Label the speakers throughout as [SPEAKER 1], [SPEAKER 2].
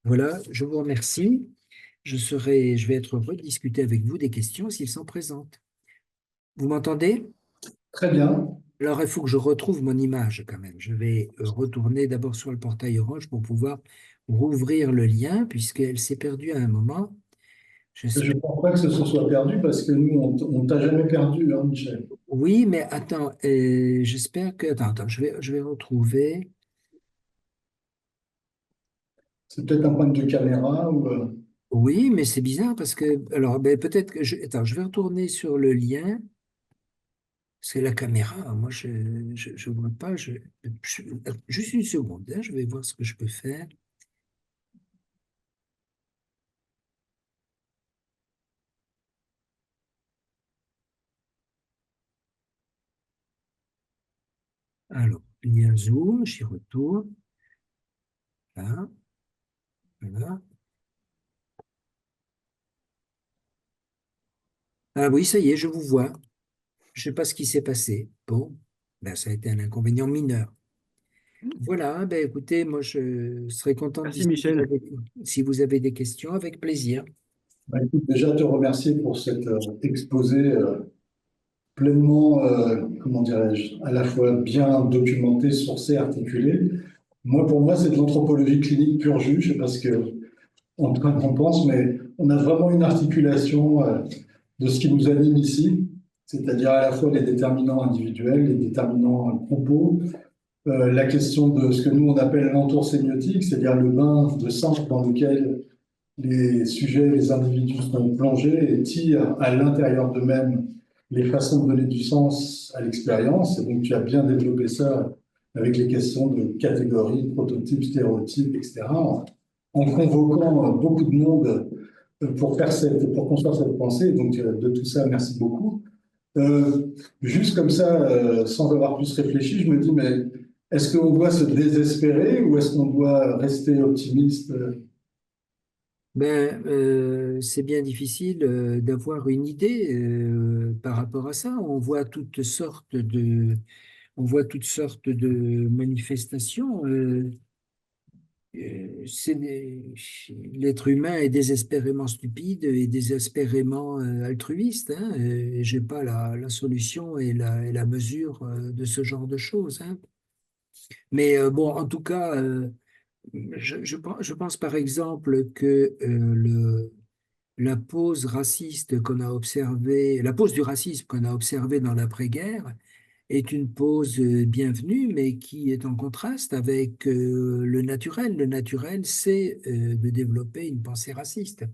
[SPEAKER 1] Voilà, je vous remercie. Je vais être heureux de discuter avec vous des questions s'ils s'en présentent. Vous m'entendez?
[SPEAKER 2] Très bien.
[SPEAKER 1] Alors, il faut que je retrouve mon image quand même. Je vais retourner d'abord sur le portail Orange pour pouvoir rouvrir le lien, puisqu'elle s'est perdue à un moment.
[SPEAKER 2] Je
[SPEAKER 1] J'espère.
[SPEAKER 2] ne pense pas que ce se soit perdu parce que nous, on t'a jamais perdu, hein, Michel.
[SPEAKER 1] Oui, mais attends, j'espère que. Attends, je vais retrouver.
[SPEAKER 2] C'est peut-être un problème de caméra ou
[SPEAKER 1] Oui, mais c'est bizarre parce que. Alors, ben, peut-être que je. Attends, je vais retourner sur le lien. C'est la caméra. Moi, je vois pas. Je- juste une seconde, hein, je vais voir ce que je peux faire. Alors, lien Zoom, j'y retourne. Là, voilà. Ah oui, ça y est, je vous vois. Je sais pas ce qui s'est passé. Bon, ben, ça a été un inconvénient mineur. Voilà, ben, écoutez, moi, je serais content de
[SPEAKER 3] Merci
[SPEAKER 1] discuter
[SPEAKER 3] Michel.
[SPEAKER 1] avec vous. Si vous avez des questions, avec plaisir.
[SPEAKER 2] bah, écoute, déjà te remercier pour cet exposé pleinement, comment dirais-je, à la fois bien documenté, sourcé, articulé. Pour moi, c'est de l'anthropologie clinique pur jus. Je sais pas ce que on pense, mais on a vraiment une articulation de ce qui nous anime ici, c'est-à-dire à la fois les déterminants individuels, les déterminants groupaux, la question de ce que nous on appelle l'entour sémiotique, c'est-à-dire le bain de sang dans lequel les sujets, les individus sont plongés et tirent à l'intérieur d'eux-mêmes les façons de donner du sens à l'expérience. Et donc tu as bien développé ça avec les questions de catégories, prototypes, stéréotypes, etc., en convoquant beaucoup de monde pour construire cette pensée. Donc de tout ça, merci beaucoup. Juste comme ça, sans avoir plus réfléchi, je me dis, mais est-ce qu'on doit se désespérer ou est-ce qu'on doit rester optimiste?
[SPEAKER 1] Ben, c'est bien difficile d'avoir une idée par rapport à ça. On voit toutes sortes de manifestations. L'être humain est désespérément stupide et désespérément altruiste, hein, et j'ai pas la solution et la mesure de ce genre de choses, hein. Mais bon, en tout cas, je pense par exemple que la pause raciste qu'on a observée, la pause du racisme qu'on a observée dans l'après-guerre est une pause bienvenue, mais qui est en contraste avec le naturel. Le naturel, c'est de développer une pensée raciste.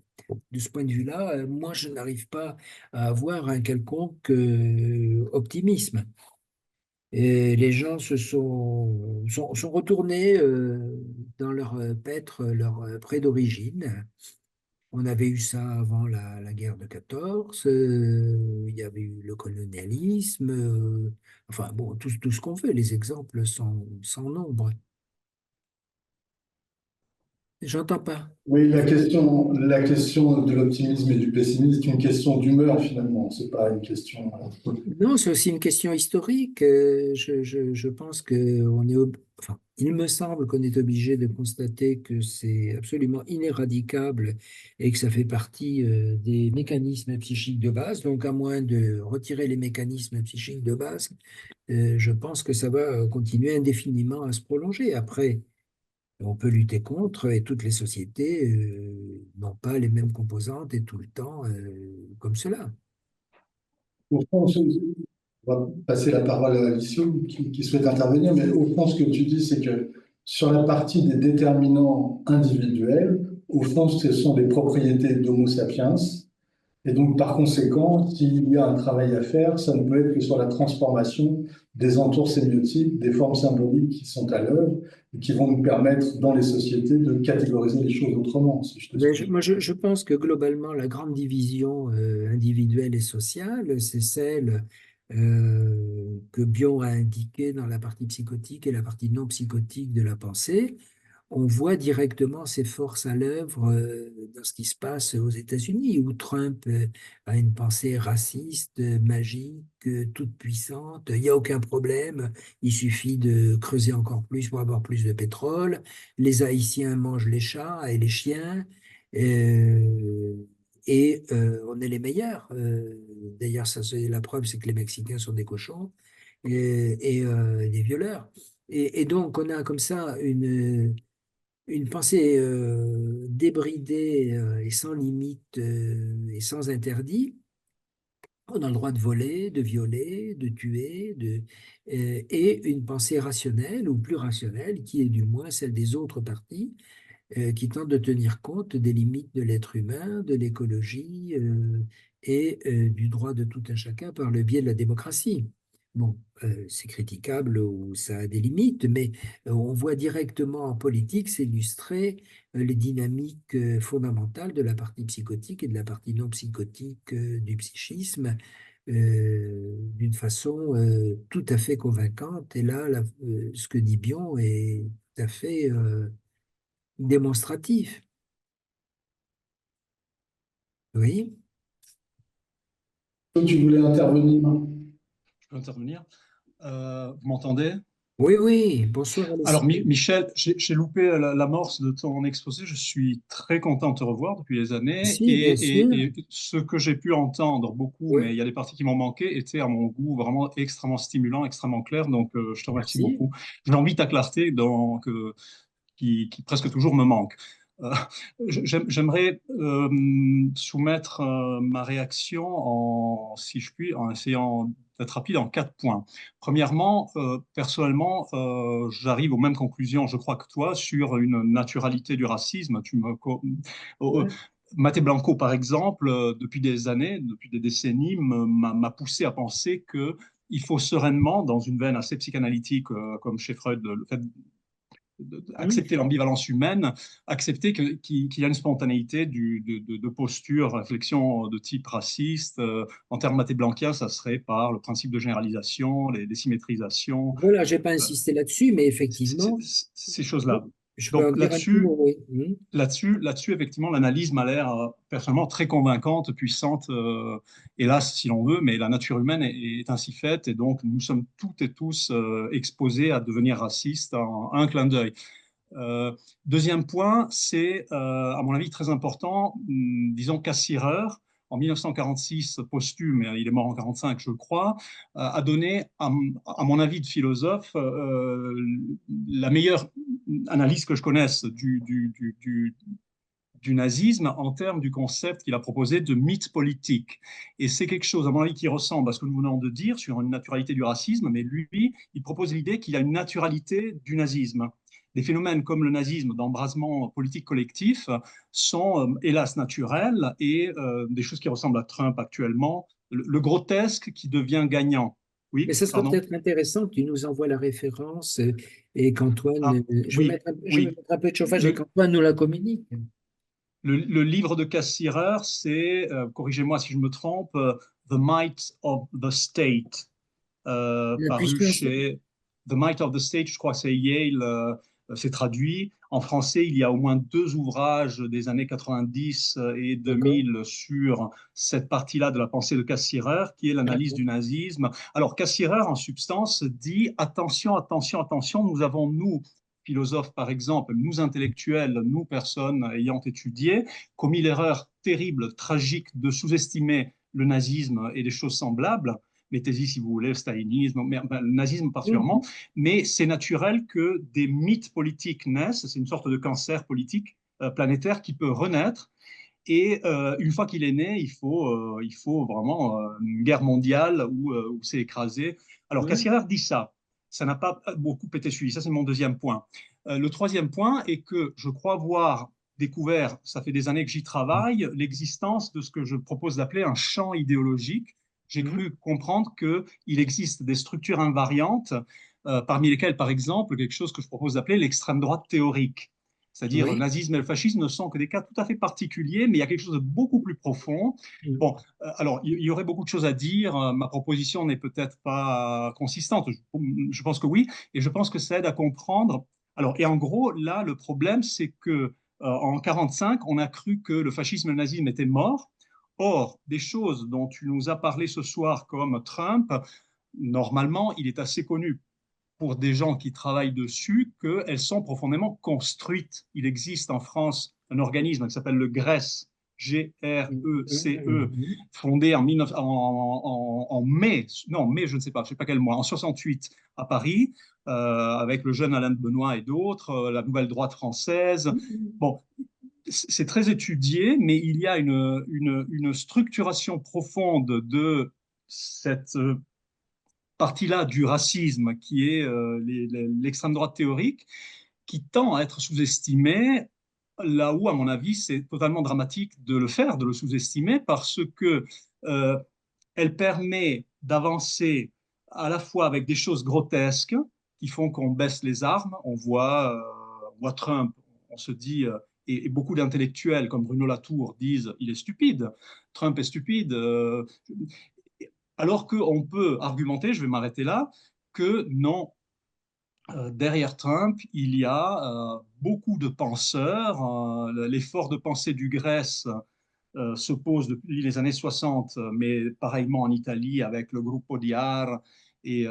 [SPEAKER 1] De ce point de vue-là, moi, je n'arrive pas à avoir un quelconque optimisme. Et les gens sont retournés dans leur paître, leur pré d'origine. On avait eu ça avant la guerre de 14, il y avait eu le colonialisme, enfin bon, tout ce qu'on veut, les exemples sont sans nombre. J'entends pas.
[SPEAKER 2] Oui, la question de l'optimisme et du pessimisme est une question d'humeur finalement. C'est pas une question.
[SPEAKER 1] Non, c'est aussi une question historique. Je pense enfin, il me semble qu'on est obligé de constater que c'est absolument inéradicable et que ça fait partie des mécanismes psychiques de base. Donc, à moins de retirer les mécanismes psychiques de base, je pense que ça va continuer indéfiniment à se prolonger. Après, on peut lutter contre et toutes les sociétés n'ont pas les mêmes composantes et tout le temps comme cela.
[SPEAKER 2] Au fond, on va passer la parole à Alissio qui souhaite intervenir, mais au fond, ce que tu dis, c'est que sur la partie des déterminants individuels, au fond, ce sont des propriétés d'Homo sapiens. Et donc, par conséquent, s'il y a un travail à faire, ça ne peut être que sur la transformation des entours sémiotiques, des formes symboliques qui sont à l'œuvre et qui vont nous permettre, dans les sociétés, de catégoriser les choses autrement, si je te
[SPEAKER 1] Mais
[SPEAKER 2] suis.
[SPEAKER 1] moi, je pense que globalement, la grande division individuelle et sociale, c'est celle que Bion a indiquée dans la partie psychotique et la partie non psychotique de la pensée. on voit directement ces forces à l'œuvre dans ce qui se passe aux États-Unis, où Trump a une pensée raciste, magique, toute puissante. Il n'y a aucun problème, il suffit de creuser encore plus pour avoir plus de pétrole. Les Haïtiens mangent les chats et les chiens. euh, on est les meilleurs. D'ailleurs, ça, la preuve, c'est que les Mexicains sont des cochons des violeurs. Et donc, on a comme ça une pensée débridée et sans limite et sans interdit. On a le droit de voler, de violer, de tuer, et une pensée rationnelle ou plus rationnelle, qui est du moins celle des autres partis, qui tente de tenir compte des limites de l'être humain, de l'écologie du droit de tout un chacun par le biais de la démocratie. Bon, c'est critiquable ou ça a des limites, mais on voit directement en politique s'illustrer les dynamiques fondamentales de la partie psychotique et de la partie non psychotique du psychisme d'une façon tout à fait convaincante. Et là, ce que dit Bion est tout à fait démonstratif. Oui,
[SPEAKER 2] Toi, tu voulais intervenir.
[SPEAKER 3] Je peux intervenir. Vous m'entendez?
[SPEAKER 1] oui, oui. Bonsoir,
[SPEAKER 3] Alors,
[SPEAKER 1] Alessandro.
[SPEAKER 3] Michel, j'ai loupé l'amorce de ton exposé. Je suis très content de te revoir depuis des années.
[SPEAKER 1] Si, bien sûr.
[SPEAKER 3] Et ce que j'ai pu entendre beaucoup,
[SPEAKER 1] Oui,
[SPEAKER 3] mais il y a des parties qui m'ont manqué, était à mon goût vraiment extrêmement stimulant, extrêmement clair. Donc, je te remercie
[SPEAKER 1] merci.
[SPEAKER 3] beaucoup. J'ai envie ta clarté qui presque toujours me manque. Euh, J'aimerais soumettre ma réaction, si je puis, en essayant d'être rapide en 4 points. Premièrement, personnellement, j'arrive aux mêmes conclusions, je crois, que toi, sur une naturalité du racisme.
[SPEAKER 1] Ouais.
[SPEAKER 3] Maté Blanco, par exemple, depuis des années, depuis des décennies, m'a poussé à penser que il faut sereinement, dans une veine assez psychanalytique, comme chez Freud, le fait
[SPEAKER 1] Hum.
[SPEAKER 3] accepter l'ambivalence humaine, accepter qu'il y a une spontanéité de posture, réflexion de type raciste. En termes mathéblanquiens, ça serait par le principe de généralisation, les désymétrisations,
[SPEAKER 1] Voilà, je n'ai pas
[SPEAKER 3] euh,
[SPEAKER 1] insisté là-dessus, mais effectivement,
[SPEAKER 3] ces choses-là.
[SPEAKER 1] je peux en
[SPEAKER 3] Donc
[SPEAKER 1] dire un petit mot. Oui. Hum.
[SPEAKER 3] là-dessus, effectivement, l'analyse m'a l'air personnellement très convaincante, puissante, hélas, si l'on veut, mais la nature humaine est ainsi faite, et donc nous sommes toutes et tous exposés à devenir racistes en un clin d'œil. Euh, Deuxième point, c'est, à mon avis, très important. Disons Cassirer, en 1946, posthume, et il est mort en 1945, je crois, a donné, à mon avis de philosophe, la meilleure analyse que je connaisse du nazisme en termes du concept qu'il a proposé de mythe politique. Et c'est quelque chose, à mon avis, qui ressemble à ce que nous venons de dire sur une naturalité du racisme, mais lui, il propose l'idée qu'il y a une naturalité du nazisme. Des phénomènes comme le nazisme d'embrasement politique collectif sont, hélas, naturels, et des choses qui ressemblent à Trump actuellement, le grotesque qui devient gagnant.
[SPEAKER 1] Mais
[SPEAKER 3] Oui,
[SPEAKER 1] ça serait
[SPEAKER 3] pardon.
[SPEAKER 1] peut-être intéressant que tu nous envoies la référence et qu'Antoine,
[SPEAKER 3] Ah, oui,
[SPEAKER 1] je vais
[SPEAKER 3] oui.
[SPEAKER 1] mettre un peu de chauffage et
[SPEAKER 3] Le,
[SPEAKER 1] qu'Antoine nous la communique.
[SPEAKER 3] le livre de Cassirer, c'est, corrigez-moi si je me trompe, The Might of the State,
[SPEAKER 1] La
[SPEAKER 3] paru
[SPEAKER 1] puissance.
[SPEAKER 3] chez The Might of the State, je crois que c'est Yale, c'est traduit. En français, il y a au moins 2 ouvrages des années 90 et
[SPEAKER 1] D'accord.
[SPEAKER 3] 2000 sur cette partie-là de la pensée de Cassirer, qui est l'analyse
[SPEAKER 1] D'accord.
[SPEAKER 3] du nazisme. Alors, Cassirer, en substance, dit attention, attention, attention, nous avons, nous, philosophes par exemple, nous intellectuels, nous personnes ayant étudié, commis l'erreur terrible, tragique de sous-estimer le nazisme et des choses semblables. Mettez-y si vous voulez le stalinisme, mais, enfin, le nazisme particulièrement,
[SPEAKER 1] Mhm.
[SPEAKER 3] mais c'est naturel que des mythes politiques naissent, c'est une sorte de cancer politique planétaire qui peut renaître, et une fois qu'il est né, il faut vraiment une guerre mondiale où c'est écrasé. Alors
[SPEAKER 1] Ouais.
[SPEAKER 3] Cassirer dit ça n'a pas beaucoup été suivi, ça c'est mon deuxième point. Le troisième point est que je crois voir découvert, ça fait des années que j'y travaille, l'existence de ce que je propose d'appeler un champ idéologique. J'ai
[SPEAKER 1] Mhm.
[SPEAKER 3] cru comprendre qu'il existe des structures invariantes, parmi lesquelles, par exemple, quelque chose que je propose d'appeler l'extrême droite théorique. C'est-à-dire, le
[SPEAKER 1] Oui.
[SPEAKER 3] nazisme et le fascisme ne sont que des cas tout à fait particuliers, mais il y a quelque chose de beaucoup plus profond.
[SPEAKER 1] Mhm.
[SPEAKER 3] Bon, alors, il y aurait beaucoup de choses à dire. Ma proposition n'est peut-être pas consistante. Je pense que oui, et je pense que ça aide à comprendre Alors, et en gros, là, le problème, c'est que en 1945, on a cru que le fascisme et le nazisme étaient morts. Or, des choses dont tu nous as parlé ce soir, comme Trump, normalement, il est assez connu pour des gens qui travaillent dessus qu'elles sont profondément construites. Il existe en France un organisme qui s'appelle le GRECE, G-R-E-C-E, fondé en, 19, en mai, non, mai, je ne sais pas quel mois, en 68 à Paris, avec le jeune Alain de Benoît et d'autres, la Nouvelle Droite française. Bon, c'est très étudié, mais il y a une structuration profonde de cette partie-là du racisme qui est l'extrême droite théorique, qui tend à être sous-estimée, là où, à mon avis, c'est totalement dramatique de le faire, de le sous-estimer, parce que elle permet d'avancer à la fois avec des choses grotesques qui font qu'on baisse les armes. On voit Trump, on se dit, et beaucoup d'intellectuels comme Bruno Latour disent, il est stupide, Trump est stupide. Alors qu'on peut argumenter, je vais m'arrêter là, que non, derrière Trump, il y a beaucoup de penseurs. L'effort de pensée du Grèce se pose depuis les années 60, mais pareillement en Italie avec le Gruppo di Art. Et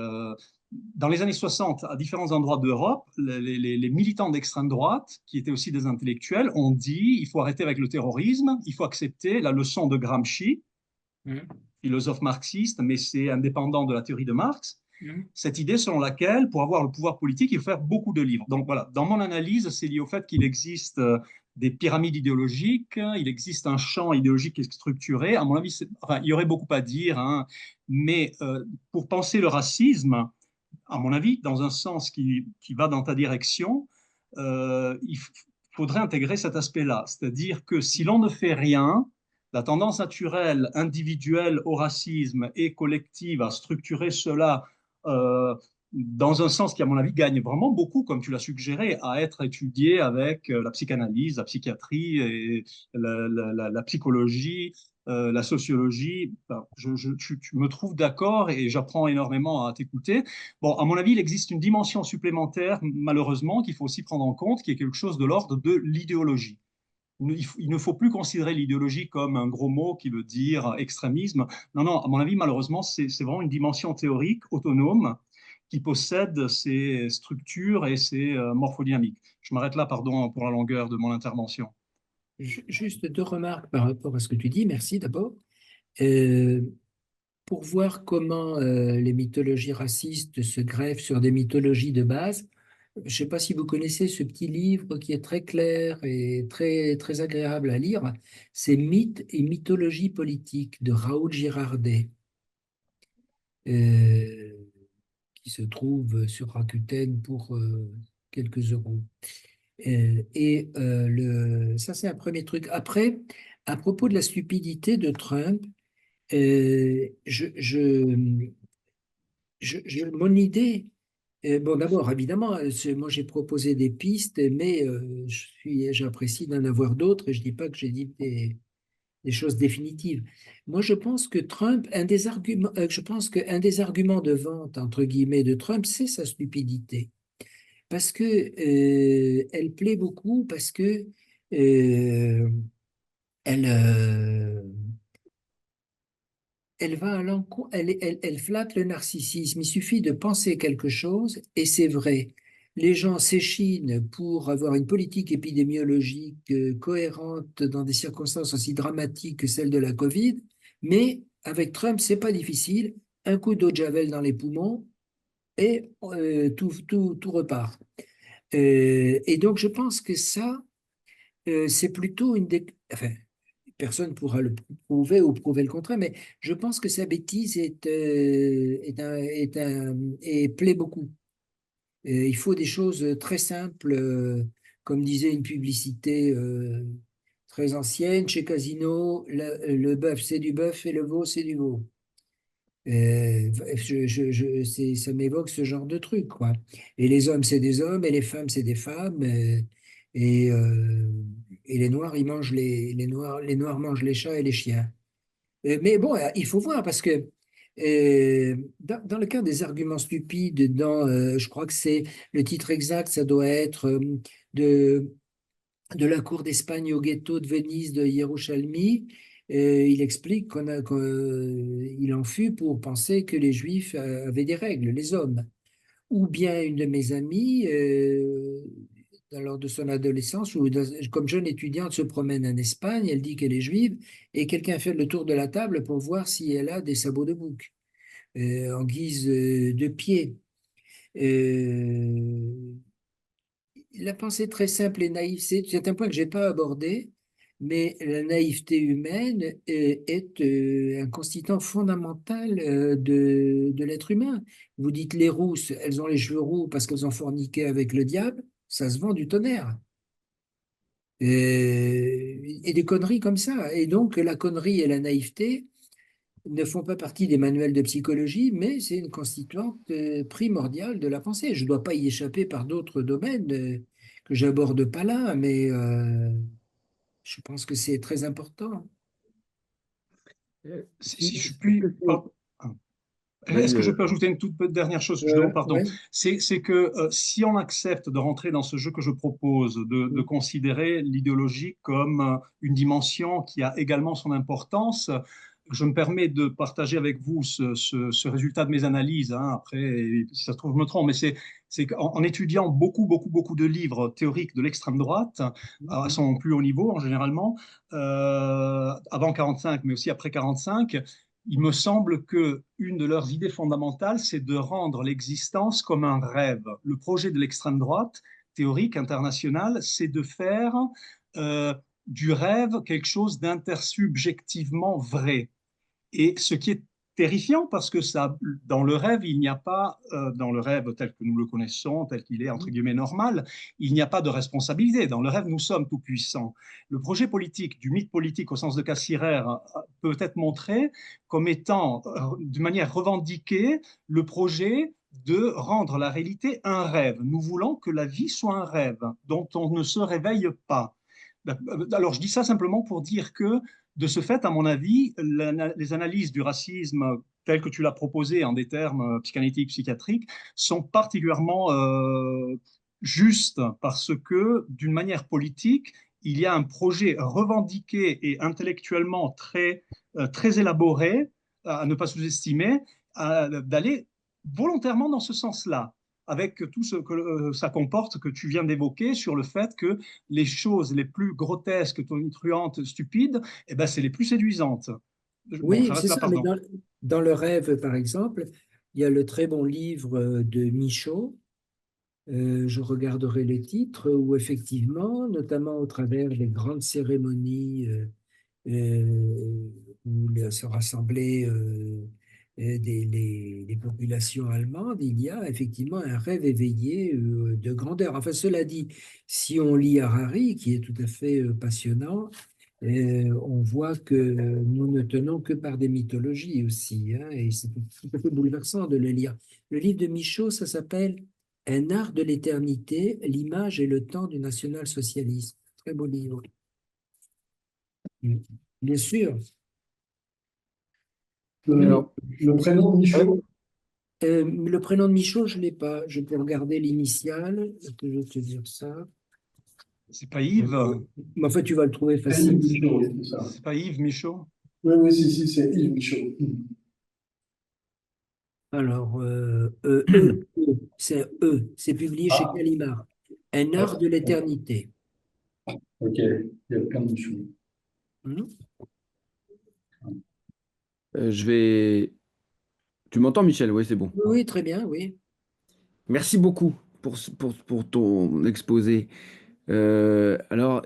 [SPEAKER 3] dans les années 60, à différents endroits d'Europe, les militants d'extrême droite, qui étaient aussi des intellectuels, ont dit il faut arrêter avec le terrorisme, il faut accepter la leçon de Gramsci, philosophe marxiste, mais c'est indépendant de la théorie de Marx, cette idée selon laquelle, pour avoir le pouvoir politique, il faut faire beaucoup de livres. Donc voilà, dans mon analyse, c'est lié au fait qu'il existe des pyramides idéologiques, il existe un champ idéologique qui est structuré. À mon avis, enfin, il y aurait beaucoup à dire, hein, mais pour penser le racisme, à mon avis, dans un sens qui va dans ta direction, il faudrait intégrer cet aspect-là. C'est-à-dire que si l'on ne fait rien, la tendance naturelle individuelle au racisme et collective à structurer cela dans un sens qui, à mon avis, gagne vraiment beaucoup, comme tu l'as suggéré, à être étudié avec la psychanalyse, la psychiatrie et la psychologie, la sociologie. Enfin, tu me trouves d'accord et j'apprends énormément à t'écouter. Bon, à mon avis, il existe une dimension supplémentaire, malheureusement, qu'il faut aussi prendre en compte, qui est quelque chose de l'ordre de l'idéologie. Il ne faut plus considérer l'idéologie comme un gros mot qui veut dire extrémisme. Non, non, à mon avis, malheureusement, c'est vraiment une dimension théorique autonome qui possède ses structures et ses morphodynamiques. Je m'arrête là, pardon pour la longueur de mon intervention.
[SPEAKER 1] Juste deux remarques par rapport à ce que tu dis. Merci d'abord. Euh, pour voir comment les mythologies racistes se greffent sur des mythologies de base, je ne sais pas si vous connaissez ce petit livre qui est très clair et très, très agréable à lire. C'est Mythes et mythologie politique de Raoul Girardet, euh, qui se trouve sur Rakuten pour quelques euros. Ça, c'est un premier truc. Après, à propos de la stupidité de Trump, mon idée, bon, d'abord, évidemment, moi j'ai proposé des pistes, mais j'apprécie d'en avoir d'autres et je ne dis pas que j'ai dit des choses définitives. Moi, je pense que Trump, je pense qu'un des arguments de vente, entre guillemets, de Trump, c'est sa stupidité. Parce que elle plaît beaucoup, parce que euh, elle, euh, elle va à l'encontre, elle flatte le narcissisme. Il suffit de penser quelque chose et c'est vrai. Les gens s'échinent pour avoir une politique épidémiologique cohérente dans des circonstances aussi dramatiques que celle de la Covid, mais avec Trump, c'est pas difficile. Un coup d'eau de Javel dans les poumons et tout repart. Et donc, je pense que ça, c'est plutôt enfin, personne ne pourra le prouver ou prouver le contraire, mais je pense que sa bêtise et plaît beaucoup. Il faut des choses très simples, comme disait une publicité très ancienne, chez Casino, le bœuf c'est du bœuf et le veau c'est du veau. Ça m'évoque ce genre de truc, quoi. Et les hommes, c'est des hommes, et les femmes, c'est des femmes, et, euh, et les noirs, ils mangent les noirs mangent les chats et les chiens. Mais bon, il faut voir, parce que Dans le cas des arguments stupides, je crois que c'est le titre exact, ça doit être de, de la cour d'Espagne au ghetto de Venise de Yerushalmi. Il explique qu'il en fut pour penser que les Juifs avaient des règles, les hommes. Ou bien une de mes amies, lors de son adolescence, ou comme jeune étudiante, se promène en Espagne, elle dit qu'elle est juive, et quelqu'un fait le tour de la table pour voir si elle a des sabots de bouc en guise de pied. Euh, la pensée très simple et naïve, c'est un point que je n'ai pas abordé, mais la naïveté humaine est un constituant fondamental de l'être humain. Vous dites les rousses, elles ont les cheveux roux parce qu'elles ont forniqué avec le diable, ça se vend du tonnerre. Et des conneries comme ça. Et donc la connerie et la naïveté ne font pas partie des manuels de psychologie, mais c'est une constituante primordiale de la pensée. Je ne dois pas y échapper par d'autres domaines que j'aborde pas là, mais je pense que c'est très important.
[SPEAKER 3] Si je
[SPEAKER 4] Est-ce
[SPEAKER 3] puis,
[SPEAKER 4] que
[SPEAKER 3] est-ce
[SPEAKER 4] vas-y,
[SPEAKER 3] que je peux ajouter une toute dernière chose, je demande
[SPEAKER 2] Ouais.
[SPEAKER 3] pardon.
[SPEAKER 1] Ouais.
[SPEAKER 3] C'est que si on accepte de rentrer dans ce jeu que je propose, de considérer l'idéologie comme une dimension qui a également son importance, je me permets de partager avec vous ce résultat de mes analyses. Hein. Après, si ça se trouve, je me trompe, mais c'est qu'en étudiant beaucoup de livres théoriques de l'extrême droite, à son plus haut niveau, en généralement, avant 45, mais aussi après 45, il me semble que une de leurs idées fondamentales, c'est de rendre l'existence comme un rêve. Le projet de l'extrême droite, théorique, international, c'est de faire euh, du rêve quelque chose d'intersubjectivement vrai. Et ce qui est terrifiant parce que ça, dans le rêve, il n'y a pas, dans le rêve tel que nous le connaissons, tel qu'il est entre guillemets normal, il n'y a pas de responsabilité. Dans le rêve, nous sommes tout puissants. Le projet politique, du mythe politique au sens de Cassirer, peut être montré comme étant, de manière revendiquée, le projet de rendre la réalité un rêve. Nous voulons que la vie soit un rêve dont on ne se réveille pas. Alors, je dis ça simplement pour dire que de ce fait, à mon avis, les analyses du racisme telles que tu l'as proposé en des termes psychanalytiques, psychiatriques, sont particulièrement justes parce que, d'une manière politique, il y a un projet revendiqué et intellectuellement très élaboré, à ne pas sous-estimer, d'aller volontairement dans ce sens-là, avec tout ce que ça comporte que tu viens d'évoquer sur le fait que les choses les plus grotesques, tonitruantes, stupides, eh ben, c'est les plus séduisantes. Bon,
[SPEAKER 1] Oui,
[SPEAKER 3] j'arrête
[SPEAKER 1] c'est
[SPEAKER 3] là,
[SPEAKER 1] ça, mais
[SPEAKER 3] pardon.
[SPEAKER 1] dans le rêve, par exemple, il y a le très bon livre de Michaud. Je regarderai les titres où effectivement, notamment au travers des grandes cérémonies où se rassemblaient les populations allemandes, il y a effectivement un rêve éveillé de grandeur. Enfin, cela dit, si on lit Harari, qui est tout à fait passionnant, on voit que nous ne tenons que par des mythologies aussi, hein, et c'est tout à fait bouleversant de le lire. Le livre de Michaud, ça s'appelle Un art de l'éternité, l'image et le temps du national-socialisme. Très beau livre. Bien sûr.
[SPEAKER 2] Le, le prénom de Michaud,
[SPEAKER 1] Le prénom de Michaud, je ne l'ai pas. Je peux regarder l'initiale. Je vais te dire ça.
[SPEAKER 3] C'est pas Yves,
[SPEAKER 1] Mais en fait, tu vas le trouver
[SPEAKER 2] c'est Yves
[SPEAKER 1] facile.
[SPEAKER 2] Michaud, oui, c'est ça.
[SPEAKER 3] c'est pas Yves Michaud.
[SPEAKER 2] Oui, oui, si, c'est Yves Michaud.
[SPEAKER 1] Alors, c'est E. C'est publié chez
[SPEAKER 2] Ah,
[SPEAKER 1] Gallimard. Un art de
[SPEAKER 2] ouais,
[SPEAKER 1] l'éternité.
[SPEAKER 2] ok, il y a plein de Michaud.
[SPEAKER 1] Hmm.
[SPEAKER 4] je vais. Tu m'entends, Michel? Oui, c'est bon.
[SPEAKER 1] Oui, oui, très bien, oui.
[SPEAKER 4] Merci beaucoup pour ton exposé. Alors,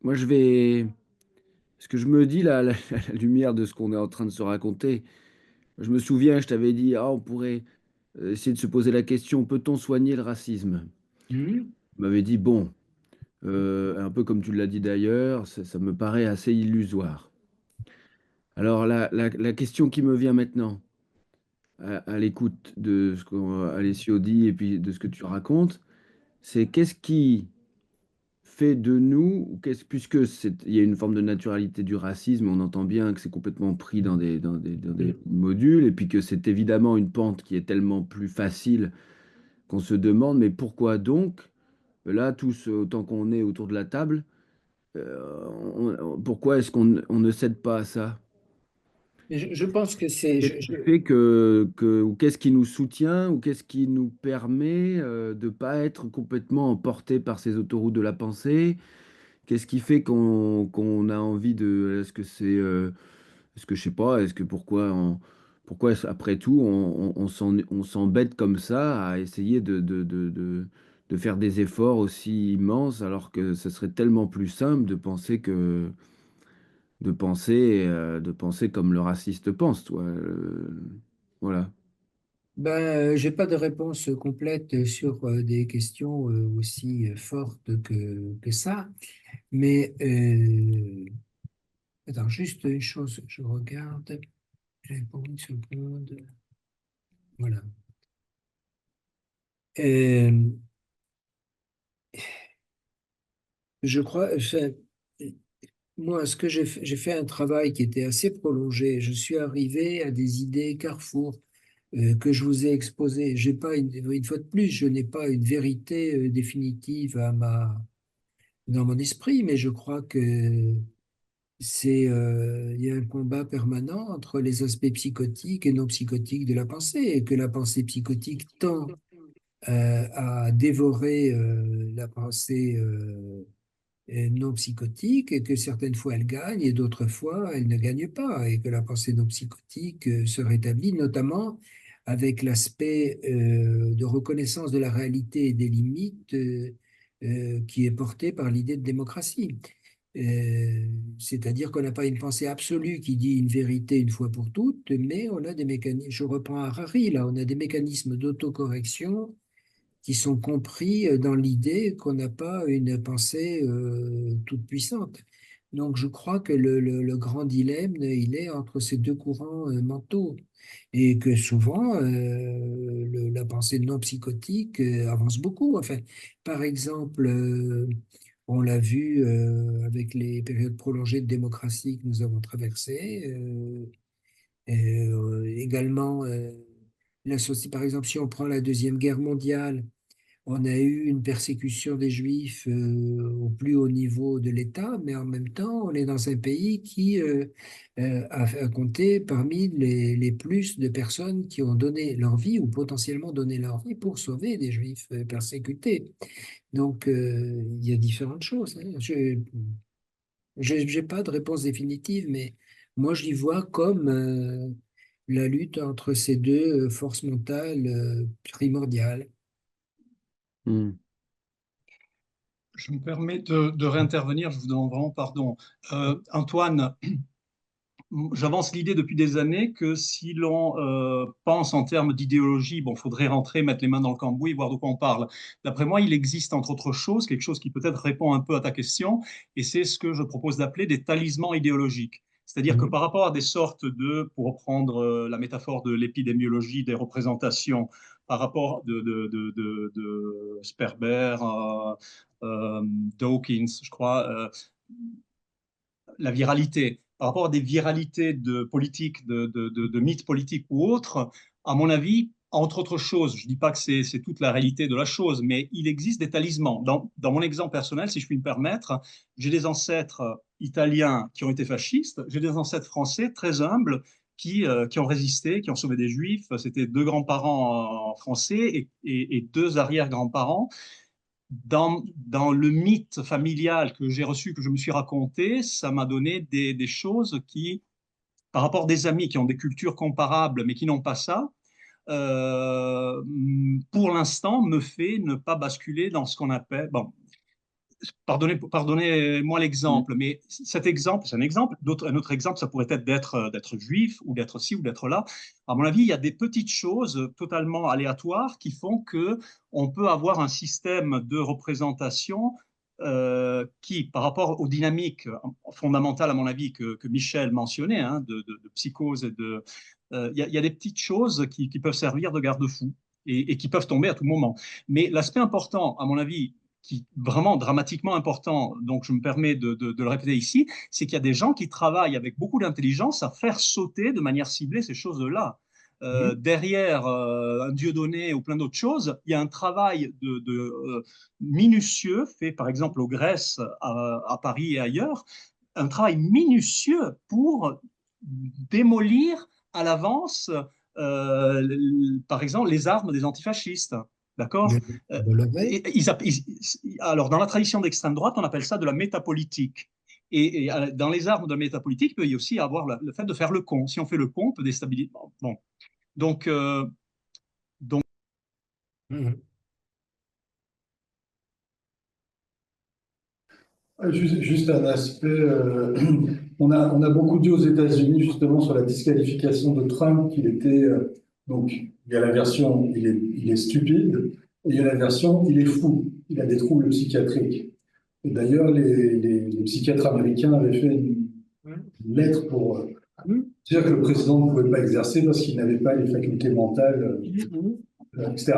[SPEAKER 4] moi, je vais. Ce que je me dis, là, à la lumière de ce qu'on est en train de se raconter, je me souviens, je t'avais dit, ah, on pourrait essayer de se poser la question, peut-on soigner le racisme?
[SPEAKER 1] Hmm.
[SPEAKER 4] Tu m'avais dit, bon, un peu comme tu l'as dit d'ailleurs, ça me paraît assez illusoire. Alors, la question qui me vient maintenant, à l'écoute de ce qu'Alessio dit et puis de ce que tu racontes, c'est qu'est-ce qui fait de nous, puisque il y a une forme de naturalité du racisme, on entend bien que c'est complètement pris dans des modules, et puis que c'est évidemment une pente qui est tellement plus facile qu'on se demande, mais pourquoi donc, là, tous autant qu'on est autour de la table, pourquoi est-ce qu'on ne cède pas à ça?
[SPEAKER 1] Je pense que c'est,
[SPEAKER 4] Qu'est-ce qui fait ou qu'est-ce qui nous soutient, ou qu'est-ce qui nous permet de ne pas être complètement emporté par ces autoroutes de la pensée? Qu'est-ce qui fait qu'on a envie de... Est-ce que je sais pas, est-ce que pourquoi après tout on s'embête comme ça à essayer de faire des efforts aussi immenses alors que ce serait tellement plus simple de penser comme le raciste pense, toi. Voilà.
[SPEAKER 1] j'ai pas de réponse complète sur des questions aussi fortes que ça, mais attends, juste une chose, je regarde, j'ai pour une seconde, voilà. Euh, je crois, enfin, moi, ce que j'ai fait un travail qui était assez prolongé. Je suis arrivé à des idées carrefour que je vous ai exposées. J'ai pas une fois de plus, je n'ai pas une vérité définitive dans mon esprit, mais je crois que il y a un combat permanent entre les aspects psychotiques et non psychotiques de la pensée, et que la pensée psychotique tend à dévorer la pensée non psychotique, et que certaines fois elle gagne et d'autres fois elle ne gagne pas, et que la pensée non psychotique se rétablit, notamment avec l'aspect de reconnaissance de la réalité et des limites qui est porté par l'idée de démocratie. C'est-à-dire qu'on n'a pas une pensée absolue qui dit une vérité une fois pour toutes, mais on a des mécanismes, je reprends Harari, là, on a des mécanismes d'autocorrection qui sont compris dans l'idée qu'on n'a pas une pensée toute puissante. Donc je crois que le grand dilemme, il est entre ces deux courants mentaux, et que souvent la pensée non psychotique avance beaucoup. Enfin, par exemple, on l'a vu avec les périodes prolongées de démocratie que nous avons traversées, également par exemple, si on prend la Deuxième Guerre mondiale, on a eu une persécution des Juifs au plus haut niveau de l'État, mais en même temps, on est dans un pays qui a compté parmi les plus de personnes qui ont donné leur vie ou potentiellement donné leur vie pour sauver des Juifs persécutés. Donc, il y a différentes choses, hein. Je n'ai pas de réponse définitive, mais moi, je l'y vois comme la lutte entre ces deux forces mentales primordiales.
[SPEAKER 4] Hmm.
[SPEAKER 3] Je me permets de réintervenir, je vous demande vraiment pardon. Antoine, j'avance l'idée depuis des années que si l'on pense en termes d'idéologie, bon, faudrait rentrer, mettre les mains dans le cambouis, voir de quoi on parle. D'après moi, il existe entre autres choses quelque chose qui peut-être répond un peu à ta question, et c'est ce que je propose d'appeler des talismans idéologiques. C'est-à-dire que
[SPEAKER 1] Mhm.
[SPEAKER 3] par rapport à des sortes de, pour reprendre la métaphore de l'épidémiologie, des représentations, par rapport de Sperber, Dawkins, je crois, la viralité, par rapport à des viralités de politique, de mythes politiques ou autres, à mon avis, entre autres choses, je ne dis pas que c'est toute la réalité de la chose, mais il existe des talismans. Dans mon exemple personnel, si je puis me permettre, j'ai des ancêtres italiens qui ont été fascistes, j'ai des ancêtres français très humbles qui ont résisté, qui ont sauvé des juifs. C'était deux grands-parents français et deux arrière-grands-parents dans le mythe familial que j'ai reçu, que je me suis raconté, ça m'a donné des choses qui, par rapport à des amis qui ont des cultures comparables, mais qui n'ont pas ça, euh, pour l'instant, me fait ne pas basculer dans ce qu'on appelle, bon, pardonnez-moi l'exemple, mais cet exemple, c'est un exemple. Un autre exemple, ça pourrait être d'être juif ou d'être ci ou d'être là. À mon avis, il y a des petites choses totalement aléatoires qui font que on peut avoir un système de représentation qui, par rapport aux dynamiques fondamentales, à mon avis, que Michel mentionnait, hein, de psychose et il y a des petites choses qui peuvent servir de garde-fou et qui peuvent tomber à tout moment. Mais l'aspect important, à mon avis, qui est vraiment dramatiquement important, donc je me permets de le répéter ici, c'est qu'il y a des gens qui travaillent avec beaucoup d'intelligence à faire sauter de manière ciblée ces choses-là. Derrière un Dieudonné ou plein d'autres choses, il y a un travail minutieux fait par exemple aux Grèce, à Paris et ailleurs, un travail minutieux pour démolir à l'avance, par exemple, les armes des antifascistes. D'accord. Alors, dans la tradition d'extrême droite, on appelle ça de la métapolitique. Et dans les armes de la métapolitique, il peut y aussi avoir le fait de faire le con. Si on fait le con, on peut déstabiliser. Bon. Donc.
[SPEAKER 2] Juste un aspect, on a beaucoup dit aux États-Unis justement sur la disqualification de Trump qu'il était, donc il y a la version il est stupide et il y a la version il est fou, il a des troubles psychiatriques. Et d'ailleurs, les psychiatres américains avaient fait une lettre pour dire que le président ne pouvait pas exercer parce qu'il n'avait pas les facultés mentales, etc.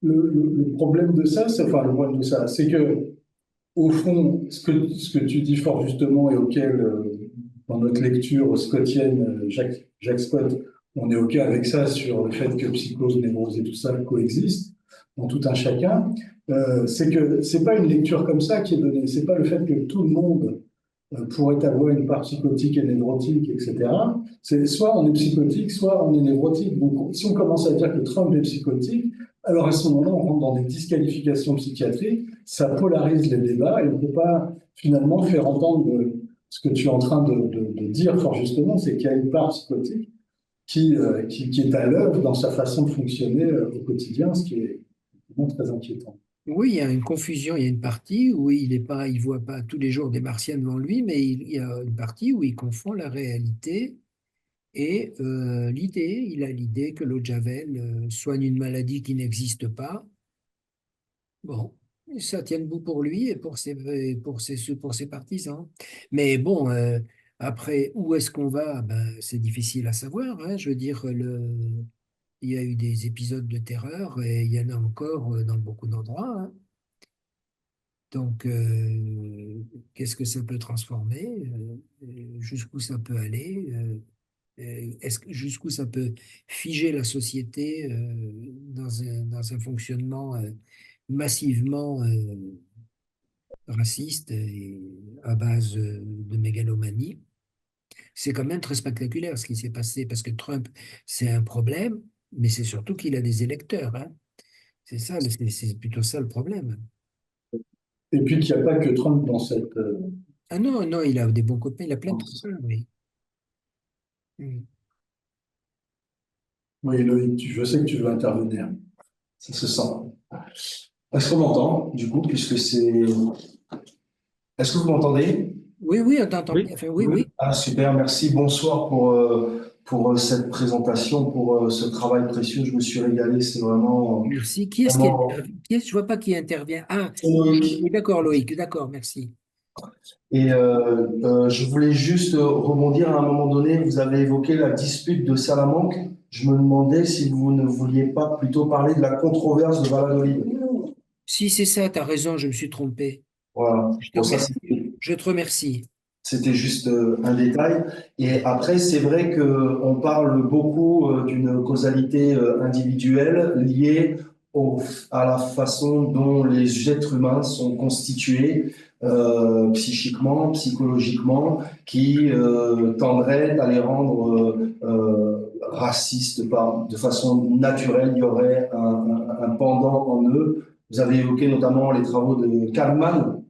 [SPEAKER 2] Le problème de ça, c'est que au fond, ce que tu dis fort justement et auquel, dans notre lecture scottienne, Jacques Scott, on est OK avec ça sur le fait que psychose, névrose et tout ça coexistent dans tout un chacun, c'est que c'est pas une lecture comme ça qui est donnée. C'est pas le fait que tout le monde pourrait avoir une part psychotique et névrotique, etc. C'est soit on est psychotique, soit on est névrotique. Donc, si on commence à dire que Trump est psychotique, alors à ce moment-là, on rentre dans des disqualifications psychiatriques, ça polarise les débats et on ne peut pas finalement faire entendre ce que tu es en train de dire fort justement, c'est qu'il y a une part psychotique qui est à l'œuvre dans sa façon de fonctionner au quotidien, ce qui est vraiment très inquiétant.
[SPEAKER 1] Oui, il y a une confusion, il y a une partie où il voit pas tous les jours des martiens devant lui, mais il y a une partie où il confond la réalité et l'idée. Il a l'idée que l'eau de Javel soigne une maladie qui n'existe pas. Bon, ça tient debout pour lui et pour ses partisans. Mais bon, après, où est-ce qu'on va? Ben, c'est difficile à savoir, hein. Je veux dire, il y a eu des épisodes de terreur et il y en a encore dans beaucoup d'endroits, hein. Donc, qu'est-ce que ça peut transformer? Jusqu'où ça peut aller? Jusqu'où ça peut figer la société dans un fonctionnement massivement raciste et à base de mégalomanie? C'est quand même très spectaculaire ce qui s'est passé parce que Trump, c'est un problème, mais c'est surtout qu'il a des électeurs, hein. C'est ça, c'est plutôt ça le problème.
[SPEAKER 2] Et puis qu'il n'y a pas que Trump dans cette...
[SPEAKER 1] Ah non, non, il a des bons copains, il a plein de copains, oui.
[SPEAKER 2] Oui, Loïc, je sais que tu veux intervenir. Ça se sent.
[SPEAKER 5] Est-ce qu'on m'entend, du coup, puisque c'est... Est-ce que vous m'entendez?
[SPEAKER 1] Oui, oui, on t'entend bien. Enfin, oui, oui.
[SPEAKER 5] Ah, super, merci. Bonsoir pour cette présentation, pour ce travail précieux. Je me suis régalé, c'est vraiment...
[SPEAKER 1] Merci.
[SPEAKER 5] vraiment...
[SPEAKER 1] Je vois pas qui intervient. Ah,
[SPEAKER 5] Loïc.
[SPEAKER 1] oui, d'accord, Loïc, d'accord, merci.
[SPEAKER 5] Et je voulais juste rebondir à un moment donné, vous avez évoqué la dispute de Salamanque. Je me demandais si vous ne vouliez pas plutôt parler de la controverse de Valladolid.
[SPEAKER 1] Si c'est ça, tu as raison, je me suis trompé.
[SPEAKER 5] Voilà. Bon, ça,
[SPEAKER 1] je te remercie.
[SPEAKER 5] C'était juste un détail. Et après, c'est vrai qu'on parle beaucoup d'une causalité individuelle liée à la façon dont les êtres humains sont constitués psychiquement, psychologiquement, qui tendraient à les rendre racistes de façon naturelle. Il y aurait un pendant en eux. Vous avez évoqué notamment les travaux de Kahneman.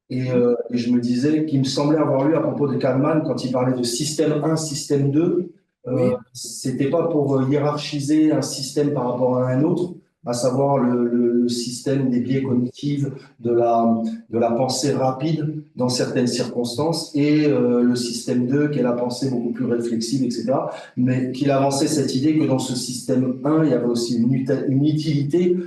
[SPEAKER 5] Et je me disais qu'il me semblait avoir lu à propos de Kahneman, quand il parlait de système 1, système 2,
[SPEAKER 1] oui.
[SPEAKER 5] C'était pas pour hiérarchiser un système par rapport à un autre, à savoir le système des biais cognitifs, de la pensée rapide dans certaines circonstances, et le système 2, qui est la pensée beaucoup plus réflexive, etc. Mais qu'il avançait cette idée que dans ce système 1, il y avait aussi une utilité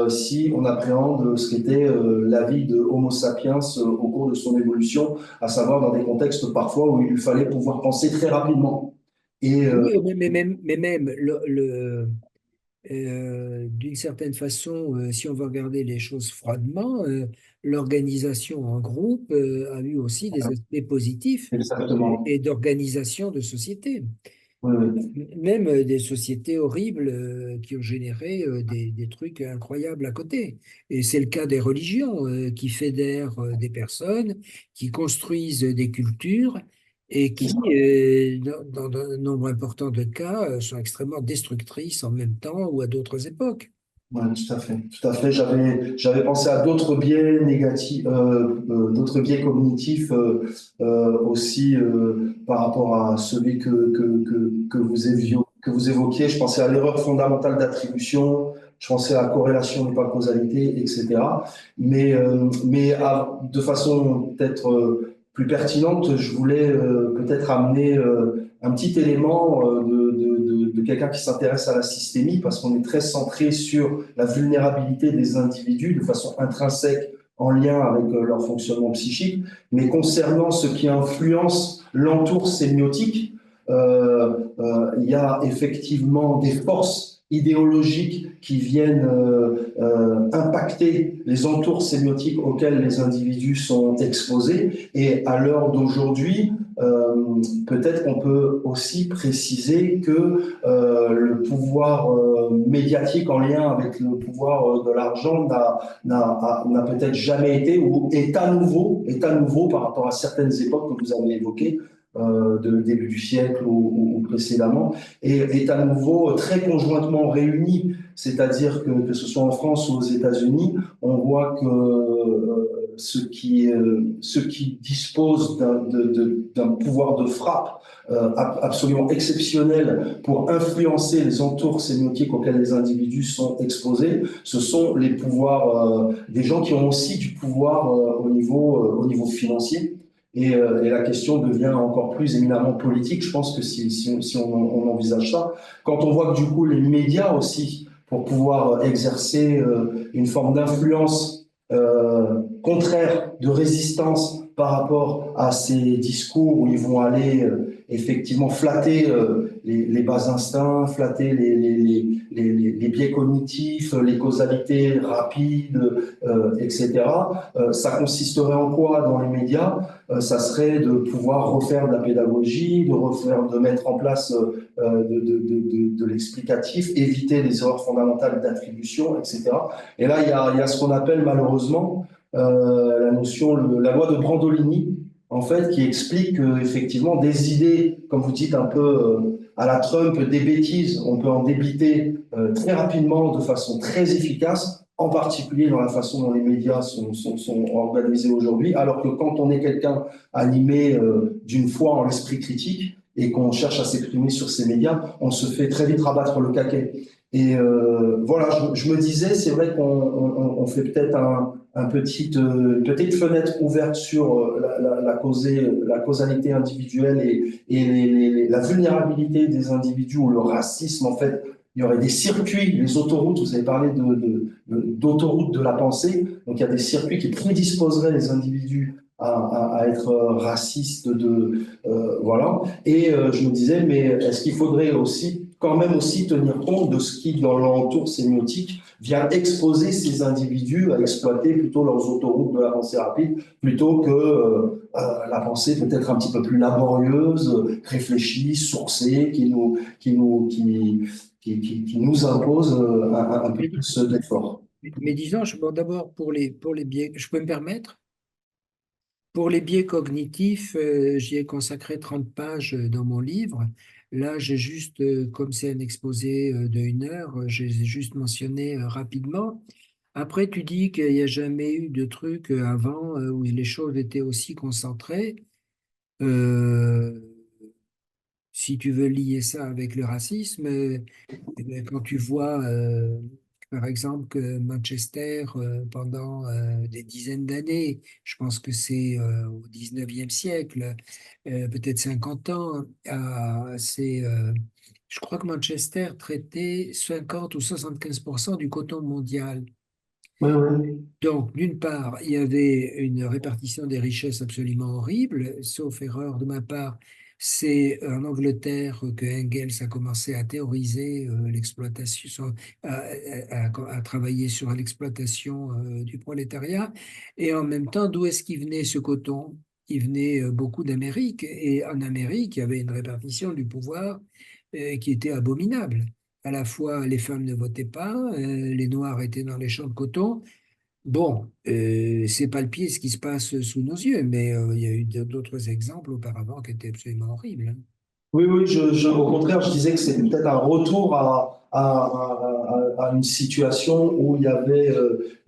[SPEAKER 5] si on appréhende ce qu'était la vie de Homo sapiens au cours de son évolution, à savoir dans des contextes parfois où il lui fallait pouvoir penser très rapidement. Et,
[SPEAKER 1] oui, mais même d'une certaine façon, si on veut regarder les choses froidement, l'organisation en groupe a eu aussi des aspects positifs
[SPEAKER 5] Exactement.
[SPEAKER 1] et d'organisation de société.
[SPEAKER 5] Oui, oui.
[SPEAKER 1] Même des sociétés horribles qui ont généré des trucs incroyables à côté. Et c'est le cas des religions qui fédèrent des personnes, qui construisent des cultures et
[SPEAKER 5] C'est
[SPEAKER 1] qui,
[SPEAKER 5] ça.
[SPEAKER 1] dans un nombre important de cas, sont extrêmement destructrices en même temps ou à d'autres époques.
[SPEAKER 5] Ouais, tout à fait, tout à fait. J'avais pensé à d'autres biais négatifs, d'autres biais cognitifs aussi par rapport à celui que vous évoquiez. Je pensais à l'erreur fondamentale d'attribution. Je pensais à la corrélation n'est pas causalité, etc. De façon peut-être plus pertinente, je voulais peut-être amener un petit élément de quelqu'un qui s'intéresse à la systémie, parce qu'on est très centré sur la vulnérabilité des individus de façon intrinsèque en lien avec leur fonctionnement psychique. Mais concernant ce qui influence l'entour sémiotique, il y a effectivement des forces idéologiques qui viennent impacter les entours sémiotiques auxquels les individus sont exposés. Et à l'heure d'aujourd'hui, peut-être qu'on peut aussi préciser que le pouvoir médiatique en lien avec le pouvoir de l'argent n'a peut-être jamais été ou est à nouveau par rapport à certaines époques que vous avez évoquées, de début du siècle ou précédemment, et est à nouveau très conjointement réunis. C'est-à-dire que ce soit en France ou aux États-Unis, on voit que ceux qui disposent d'un pouvoir de frappe absolument exceptionnel pour influencer les entours sémiotiques auxquels les individus sont exposés, ce sont les pouvoirs des gens qui ont aussi du pouvoir au niveau financier. Et la question devient encore plus éminemment politique, je pense que si on envisage ça. Quand on voit que du coup les médias aussi, pour pouvoir exercer une forme d'influence contraire, de résistance par rapport à ces discours où ils vont aller effectivement flatter les bas instincts, flatter les biais cognitifs, les causalités rapides, etc. Ça consisterait en quoi dans les médias? Ça serait de pouvoir refaire de la pédagogie, de mettre en place de l'explicatif, éviter les erreurs fondamentales d'attribution, etc. Et là, il y a ce qu'on appelle malheureusement la notion, la loi de Brandolini, en fait, qui explique qu'effectivement, des idées, comme vous dites un peu à la Trump, des bêtises, on peut en débiter très rapidement, de façon très efficace, en particulier dans la façon dont les médias sont organisés aujourd'hui, alors que quand on est quelqu'un animé d'une foi en l'esprit critique et qu'on cherche à s'exprimer sur ces médias, on se fait très vite rabattre le caquet. Et voilà, je me disais, c'est vrai qu'on fait peut-être une petite fenêtre ouverte sur la causalité individuelle et la vulnérabilité des individus ou le racisme. En fait, il y aurait des circuits, les autoroutes, vous avez parlé d'autoroutes de la pensée, donc il y a des circuits qui prédisposeraient les individus à être racistes, voilà. Et je me disais, mais est-ce qu'il faudrait aussi, quand même aussi tenir compte de ce qui, dans l'entour sémiotique, vient exposer ces individus à exploiter plutôt leurs autoroutes de la pensée rapide, plutôt que la pensée peut-être un petit peu plus laborieuse, réfléchie, sourcée, qui nous impose un peu plus d'effort.
[SPEAKER 1] Mais disons, bon, d'abord, pour les biais, je peux me permettre? Pour les biais cognitifs, j'y ai consacré 30 pages dans mon livre. Là, j'ai juste, comme c'est un exposé de 1 heure, j'ai juste mentionné rapidement. Après, tu dis qu'il n'y a jamais eu de truc avant où les choses étaient aussi concentrées. Euh, Si tu veux lier ça avec le racisme, eh bien, quand tu vois, par exemple, que Manchester, pendant des dizaines d'années, je pense que c'est au 19e siècle, peut-être 50 ans, je crois que Manchester traitait 50 ou 75% du coton mondial.
[SPEAKER 5] Oui, oui.
[SPEAKER 1] Donc, d'une part, il y avait une répartition des richesses absolument horrible, sauf erreur de ma part. C'est en Angleterre que Engels a commencé à théoriser l'exploitation, à travailler sur l'exploitation du prolétariat. Et en même temps, d'où est-ce qu'il venait ce coton? Il venait beaucoup d'Amérique. Et en Amérique, il y avait une répartition du pouvoir qui était abominable. À la fois, les femmes ne votaient pas, les Noirs étaient dans les champs de coton. Bon, c'est palpier ce qui se passe sous nos yeux, mais il y a eu d'autres exemples auparavant qui étaient absolument horribles, hein.
[SPEAKER 5] Oui, oui, au contraire, je disais que c'est peut-être un retour à une situation où il y avait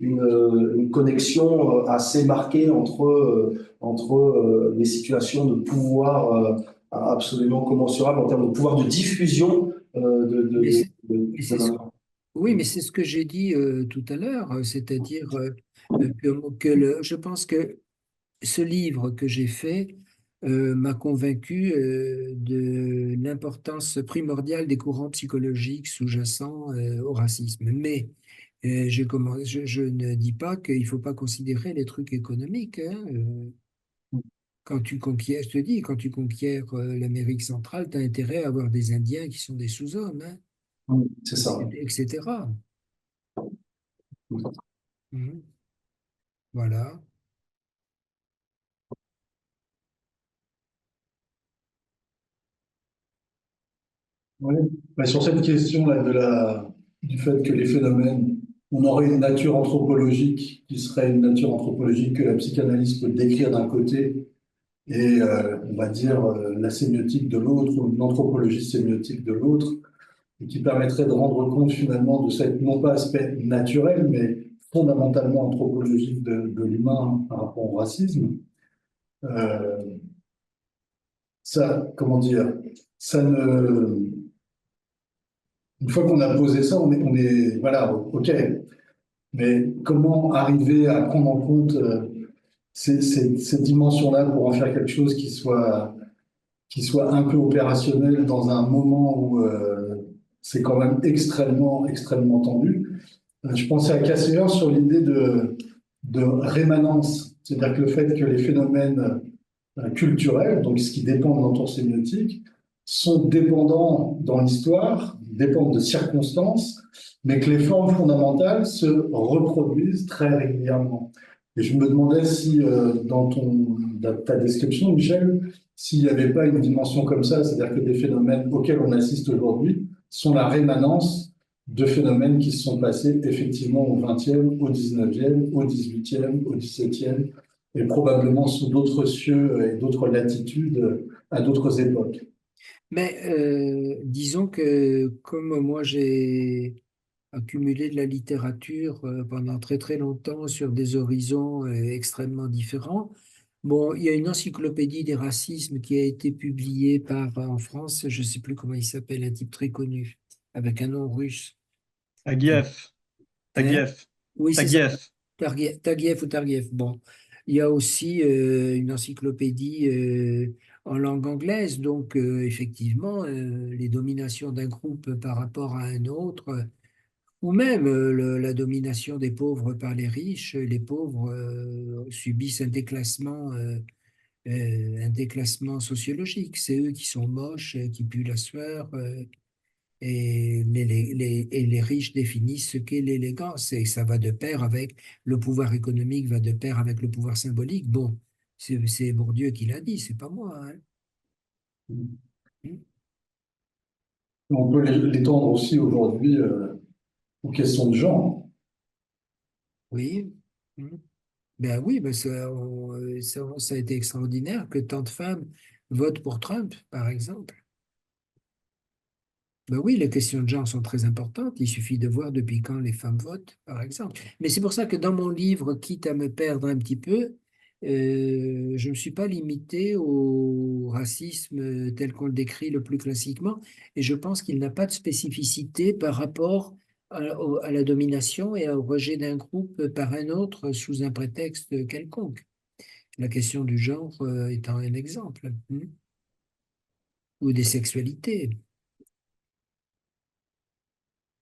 [SPEAKER 5] une connexion assez marquée entre les situations de pouvoir absolument commensurables en termes de pouvoir de diffusion
[SPEAKER 1] Mais c'est, mais
[SPEAKER 5] de
[SPEAKER 1] c'est ce- oui, mais c'est ce que j'ai dit tout à l'heure, c'est-à-dire je pense que ce livre que j'ai fait m'a convaincu de l'importance primordiale des courants psychologiques sous-jacents au racisme. Mais je ne dis pas qu'il ne faut pas considérer les trucs économiques, hein. Quand tu conquiers, je te dis, quand tu conquiers l'Amérique centrale, tu as intérêt à avoir des Indiens qui sont des sous-hommes, hein,
[SPEAKER 5] C'est ça.
[SPEAKER 1] etc. Mhm. Voilà.
[SPEAKER 2] Oui. Bah, sur cette question-là du fait que les phénomènes, on aurait une nature anthropologique qui serait une nature anthropologique que la psychanalyse peut décrire d'un côté et on va dire la sémiotique de l'autre ou une anthropologie sémiotique de l'autre et qui permettrait de rendre compte finalement de cet, non pas aspect naturel, mais fondamentalement anthropologique de l'humain par rapport au racisme. Euh, Ça, comment dire, ça ne, une fois qu'on a posé ça, voilà, ok. Mais comment arriver à prendre en compte ces dimensions-là pour en faire quelque chose qui soit un peu opérationnel dans un moment où c'est quand même extrêmement, extrêmement tendu. Je pensais à Cassirer sur l'idée de rémanence, c'est-à-dire que le fait que les phénomènes culturels, donc ce qui dépend de l'entour sémiotique, sont dépendants dans l'histoire, dépendent de circonstances, mais que les formes fondamentales se reproduisent très régulièrement. Et je me demandais si, dans ta description, Michel, s'il n'y avait pas une dimension comme ça, c'est-à-dire que des phénomènes auxquels on assiste aujourd'hui sont la rémanence de phénomènes qui se sont passés effectivement au XXe, au XIXe, au XVIIIe, au XVIIe, et probablement sous d'autres cieux et d'autres latitudes à d'autres époques.
[SPEAKER 1] Mais disons que comme moi j'ai accumulé de la littérature pendant très très longtemps sur des horizons extrêmement différents, bon, il y a une encyclopédie des racismes qui a été publiée par en France, je ne sais plus comment il s'appelle, un type très connu, avec un nom russe.
[SPEAKER 3] Taguieff,
[SPEAKER 1] Hein?
[SPEAKER 3] Taguieff,
[SPEAKER 1] Oui, c'est ça,
[SPEAKER 3] Taguieff.
[SPEAKER 1] Taguieff ou Targuieff. Bon, il y a aussi une encyclopédie en langue anglaise, donc effectivement, les dominations d'un groupe par rapport à un autre, ou même la domination des pauvres par les riches, les pauvres subissent un déclassement sociologique. C'est eux qui sont moches, qui puent la sueur. Et les riches définissent ce qu'est l'élégance, et ça va de pair avec le pouvoir économique, va de pair avec le pouvoir symbolique. Bon, c'est Bourdieu qui l'a dit, c'est pas moi, hein. Hmm.
[SPEAKER 2] On peut l'étendre aussi aujourd'hui aux questions de genre.
[SPEAKER 1] Oui. Hmm. Ben oui, ben ça a été extraordinaire que tant de femmes votent pour Trump, par exemple. Ben oui, les questions de genre sont très importantes. Il suffit de voir depuis quand les femmes votent, par exemple. Mais c'est pour ça que dans mon livre, quitte à me perdre un petit peu, je ne me suis pas limité au racisme tel qu'on le décrit le plus classiquement. Et je pense qu'il n'a pas de spécificité par rapport à la domination et au rejet d'un groupe par un autre sous un prétexte quelconque. La question du genre étant un exemple, ou des sexualités.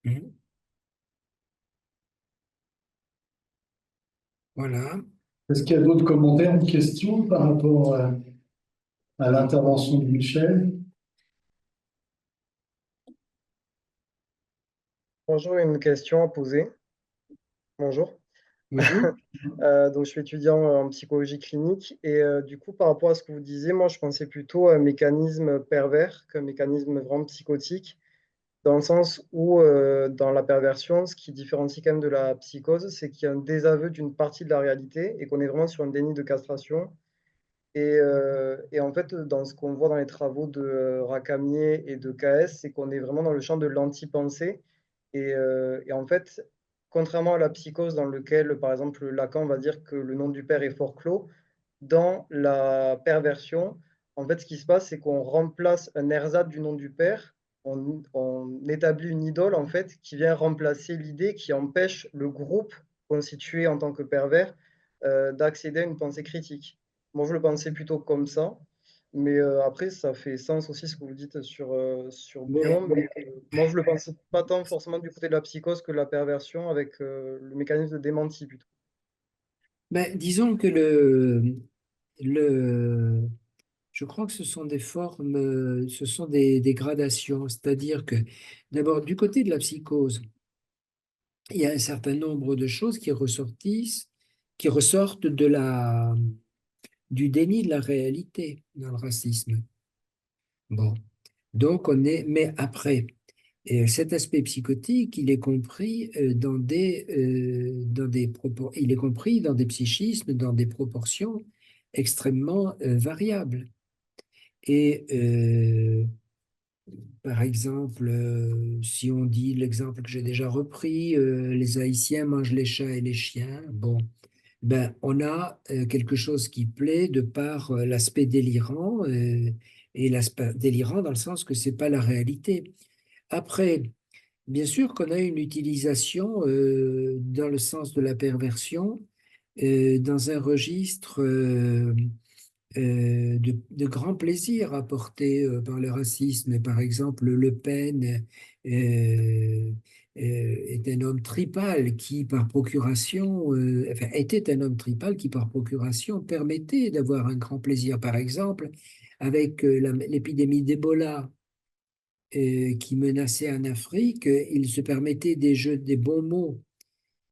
[SPEAKER 1] Hmm. Voilà.
[SPEAKER 2] Est-ce qu'il y a d'autres commentaires ou questions par rapport à l'intervention de Michel.
[SPEAKER 6] Bonjour, une question à poser. Bonjour.
[SPEAKER 1] Bonjour.
[SPEAKER 6] Donc, je suis étudiant en psychologie clinique et du coup, par rapport à ce que vous disiez, moi, je pensais plutôt à un mécanisme pervers qu'un mécanisme vraiment psychotique, dans le sens où, dans la perversion, ce qui différencie quand même de la psychose, c'est qu'il y a un désaveu d'une partie de la réalité et qu'on est vraiment sur un déni de castration. Et en fait, dans ce qu'on voit dans les travaux de Racamier et de KS, c'est qu'on est vraiment dans le champ de l'anti-pensée. Et en fait, contrairement à la psychose dans lequel, par exemple, Lacan va dire que le nom du père est forclos, dans la perversion, en fait, ce qui se passe, c'est qu'on remplace un ersatz du nom du père, on établit une idole, en fait, qui vient remplacer l'idée qui empêche le groupe constitué en tant que pervers d'accéder à une pensée critique. Moi, je le pensais plutôt comme ça, mais après, ça fait sens aussi ce que vous dites sur
[SPEAKER 1] Mais,
[SPEAKER 6] Bion, mais moi, je le pensais pas tant forcément du côté de la psychose que de la perversion, avec le mécanisme de démenti plutôt.
[SPEAKER 1] disons que le, je crois que ce sont des formes, ce sont des gradations, c'est-à-dire que d'abord, du côté de la psychose, il y a un certain nombre de choses qui ressortent du déni de la réalité dans le racisme. Bon, donc mais après, cet aspect psychotique, il est compris il est compris dans des psychismes, dans des proportions extrêmement variables. Et par exemple, si on dit l'exemple que j'ai déjà repris, les Haïtiens mangent les chats et les chiens, bon, on a quelque chose qui plaît de par l'aspect délirant, et l'aspect délirant dans le sens que c'est pas la réalité. Après, bien sûr qu'on a une utilisation dans le sens de la perversion, dans un registre de grand plaisir apporté par le racisme. Par exemple, Le Pen est un homme tripal qui, par procuration, enfin, était un homme tripal qui, par procuration, permettait d'avoir un grand plaisir. Par exemple, avec l'épidémie d'Ebola qui menaçait en Afrique, il se permettait des jeux, des bons mots.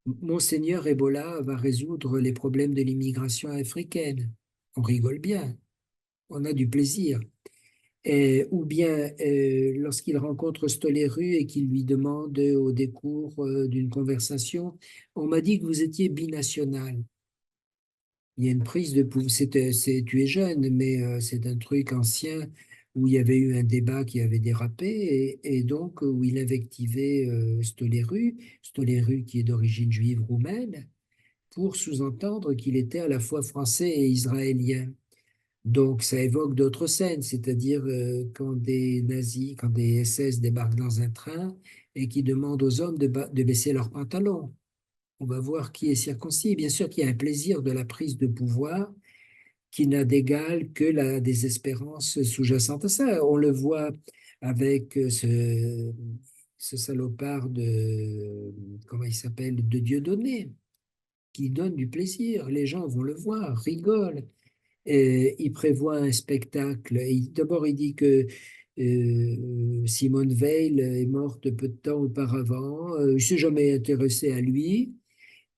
[SPEAKER 1] Monseigneur Ebola va résoudre les problèmes de l'immigration africaine. On rigole bien, on a du plaisir. Ou bien lorsqu'il rencontre Stoléru et qu'il lui demande au décours d'une conversation, on m'a dit que vous étiez binational. Il y a une prise de pouvoir. Tu es jeune, mais c'est un truc ancien où il y avait eu un débat qui avait dérapé et donc où il invectivait Stoléru qui est d'origine juive roumaine, pour sous-entendre qu'il était à la fois français et israélien. Donc ça évoque d'autres scènes, c'est-à-dire quand des nazis, quand des SS débarquent dans un train et qui demandent aux hommes de baisser leurs pantalons. On va voir qui est circoncis. Bien sûr qu'il y a un plaisir de la prise de pouvoir qui n'a d'égal que la désespérance sous-jacente à ça. On le voit avec ce salopard comment il s'appelle, de Dieudonné, qui donne du plaisir. Les gens vont le voir, rigolent. Et il prévoit un spectacle. D'abord, il dit que Simone Veil est morte peu de temps auparavant. Il ne s'est jamais intéressé à lui.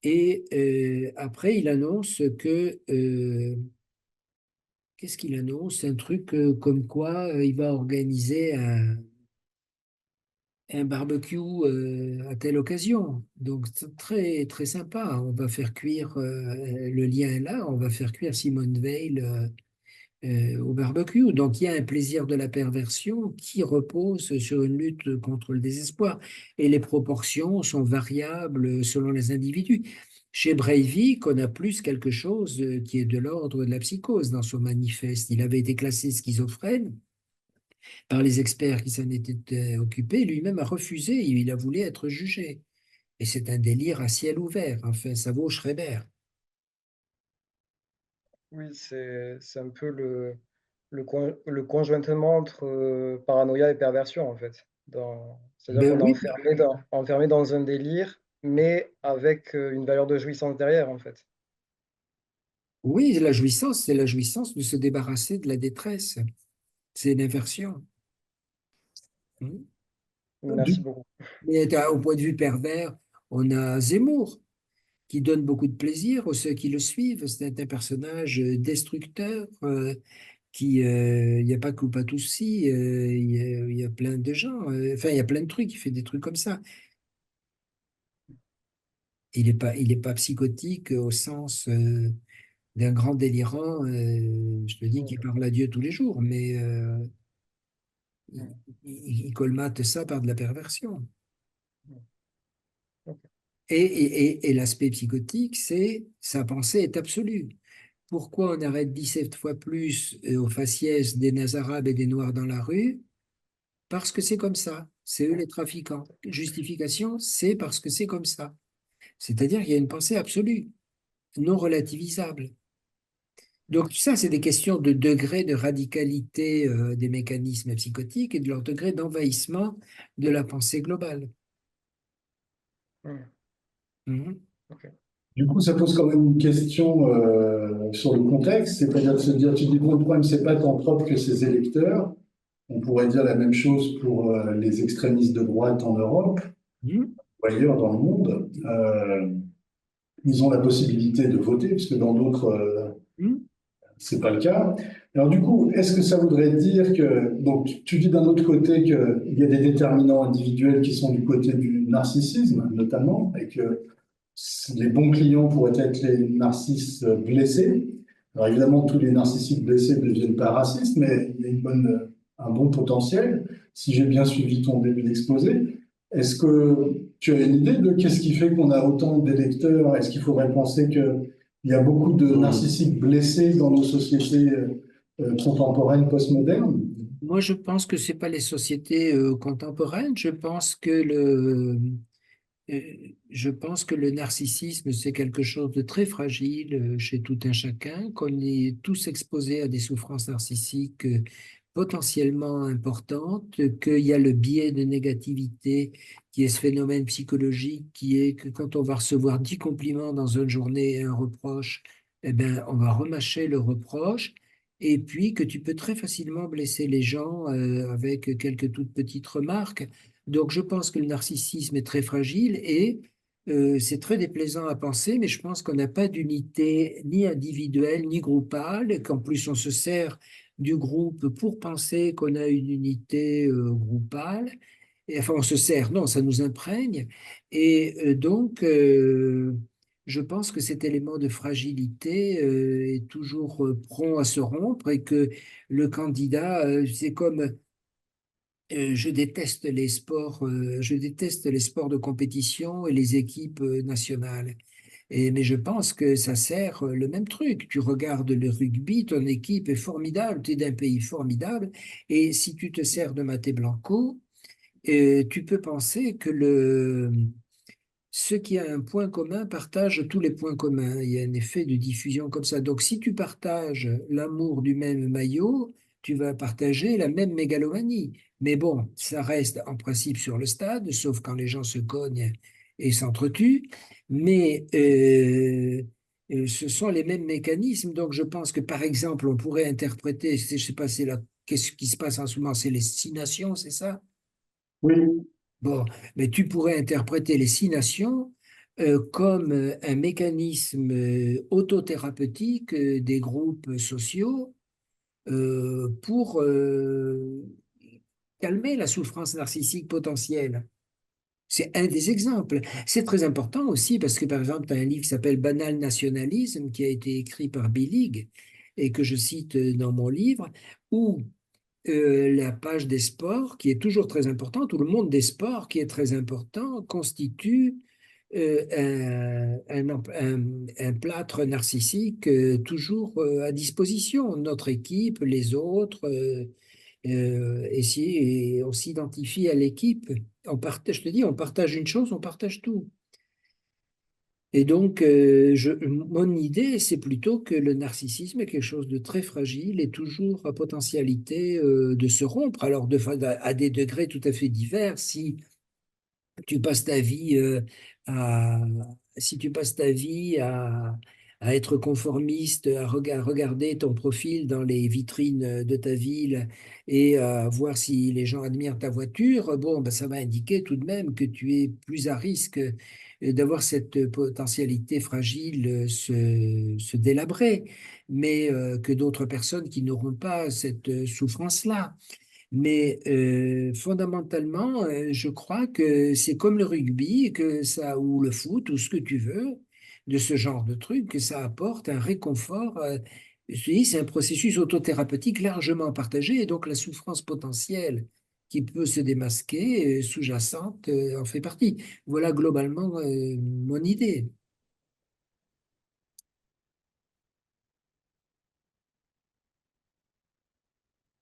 [SPEAKER 1] Et après, il annonce que qu'est-ce qu'il annonce? Un truc comme quoi il va organiser un barbecue à telle occasion. Donc, c'est très, très sympa. On va faire cuire, le lien est là, on va faire cuire Simone Veil au barbecue. Donc, il y a un plaisir de la perversion qui repose sur une lutte contre le désespoir. Et les proportions sont variables selon les individus. Chez Breivik, on a plus quelque chose qui est de l'ordre de la psychose dans son manifeste. Il avait été classé schizophrène par les experts qui s'en étaient occupés. Lui-même a refusé, il a voulu être jugé. Et c'est un délire à ciel ouvert. Enfin, ça vaut Schreiber.
[SPEAKER 6] Oui, c'est un peu le conjointement entre paranoïa et perversion, en fait. C'est-à-dire
[SPEAKER 1] Ben
[SPEAKER 6] qu'on est
[SPEAKER 1] oui,
[SPEAKER 6] enfermé dans un délire, mais avec une valeur de jouissance derrière, en fait.
[SPEAKER 1] Oui, la jouissance, c'est la jouissance de se débarrasser de la détresse. C'est l'inversion. Mhm.
[SPEAKER 6] Merci beaucoup.
[SPEAKER 1] Mais au point de vue pervers, on a Zemmour, qui donne beaucoup de plaisir aux ceux qui le suivent. C'est un personnage destructeur, il n'y a pas Kupatoussi, il y a plein de gens, enfin, il y a plein de trucs, il fait des trucs comme ça. Il est pas psychotique au sens d'un grand délirant, je te dis, qui parle à Dieu tous les jours, mais il colmate ça par de la perversion. Et l'aspect psychotique, c'est sa pensée est absolue. Pourquoi on arrête 17 fois plus aux faciès des Nazarabes et des Noirs dans la rue? Parce que c'est comme ça. C'est eux les trafiquants. Justification, c'est parce que c'est comme ça. C'est-à-dire qu'il y a une pensée absolue, non relativisable. Donc ça, c'est des questions de degré de radicalité des mécanismes psychotiques et de leur degré d'envahissement de la pensée globale. Mhm.
[SPEAKER 2] Du coup, ça pose quand même une question sur le contexte, c'est-à-dire de se dire, tu dis, bon, le problème, c'est pas tant propre que ses électeurs. On pourrait dire la même chose pour les extrémistes de droite en Europe
[SPEAKER 1] Mhm.
[SPEAKER 2] ou ailleurs dans le monde. Ils ont la possibilité de voter, parce que dans d'autres,
[SPEAKER 1] Mhm.
[SPEAKER 2] c'est pas le cas. Alors du coup, est-ce que ça voudrait dire que, donc tu dis d'un autre côté qu'il y a des déterminants individuels qui sont du côté du narcissisme, notamment, et que les bons clients pourraient être les narcisses blessés. Alors évidemment, tous les narcissiques blessés ne deviennent pas racistes, mais il y a un bon potentiel, si j'ai bien suivi ton début d'exposé. Est-ce que tu as une idée de qu'est-ce qui fait qu'on a autant d'électeurs? Est-ce qu'il faudrait penser qu'il y a beaucoup de narcissiques blessés dans nos sociétés contemporaines, postmodernes?
[SPEAKER 1] Moi, je pense que c'est pas les sociétés contemporaines. Euh, je pense que le narcissisme, c'est quelque chose de très fragile chez tout un chacun, qu'on est tous exposés à des souffrances narcissiques potentiellement importantes, qu'il y a le biais de négativité qui est ce phénomène psychologique qui est que quand on va recevoir 10 compliments dans une journée et un reproche, eh ben, on va remâcher le reproche. Et puis que tu peux très facilement blesser les gens avec quelques toutes petites remarques. Donc, je pense que le narcissisme est très fragile et c'est très déplaisant à penser, mais je pense qu'on n'a pas d'unité ni individuelle ni groupale, et qu'en plus on se sert du groupe pour penser qu'on a une unité groupale. Et, enfin, on se sert, non, ça nous imprègne. Et je pense que cet élément de fragilité est toujours prompt à se rompre et que le candidat, c'est comme je déteste les sports de compétition et les équipes nationales. Mais je pense que ça sert le même truc. Tu regardes le rugby, ton équipe est formidable, tu es d'un pays formidable, et si tu te sers de Maté Blanco, tu peux penser que ce qui a un point commun partage tous les points communs. Il y a un effet de diffusion comme ça. Donc, si tu partages l'amour du même maillot, tu vas partager la même mégalomanie. Mais bon, ça reste en principe sur le stade, sauf quand les gens se cognent et s'entretuent. Mais ce sont les mêmes mécanismes. Donc, je pense que, par exemple, on pourrait interpréter, je ne sais pas, qu'est-ce qui se passe en ce moment, c'est les 6 nations, c'est ça?
[SPEAKER 2] Oui,
[SPEAKER 1] Bon, mais tu pourrais interpréter les 6 nations comme un mécanisme autothérapeutique des groupes sociaux pour calmer la souffrance narcissique potentielle. C'est un des exemples. C'est très important aussi parce que, par exemple, tu as un livre qui s'appelle Banal Nationalisme qui a été écrit par Billig et que je cite dans mon livre, où la page des sports, qui est toujours très importante, ou le monde des sports, qui est très important, constitue un plâtre narcissique toujours à disposition. Notre équipe, les autres, et on s'identifie à l'équipe. Je te dis, on partage une chose, on partage tout. Et donc, mon idée, c'est plutôt que le narcissisme est quelque chose de très fragile et toujours à potentialité de se rompre, alors à des degrés tout à fait divers. Tu passes ta vie à, si tu passes ta vie à être conformiste, à regarder ton profil dans les vitrines de ta ville et à voir si les gens admirent ta voiture, bon, ben, ça va indiquer tout de même que tu es plus à risque d'avoir cette potentialité fragile se délabrer, mais que d'autres personnes qui n'auront pas cette souffrance-là. Mais fondamentalement, je crois que c'est comme le rugby, que ça, ou le foot, ou ce que tu veux, de ce genre de truc, que ça apporte un réconfort. Je te dis, c'est un processus autothérapeutique largement partagé, et donc la souffrance potentielle qui peut se démasquer, sous-jacente, en fait partie. Voilà globalement mon idée.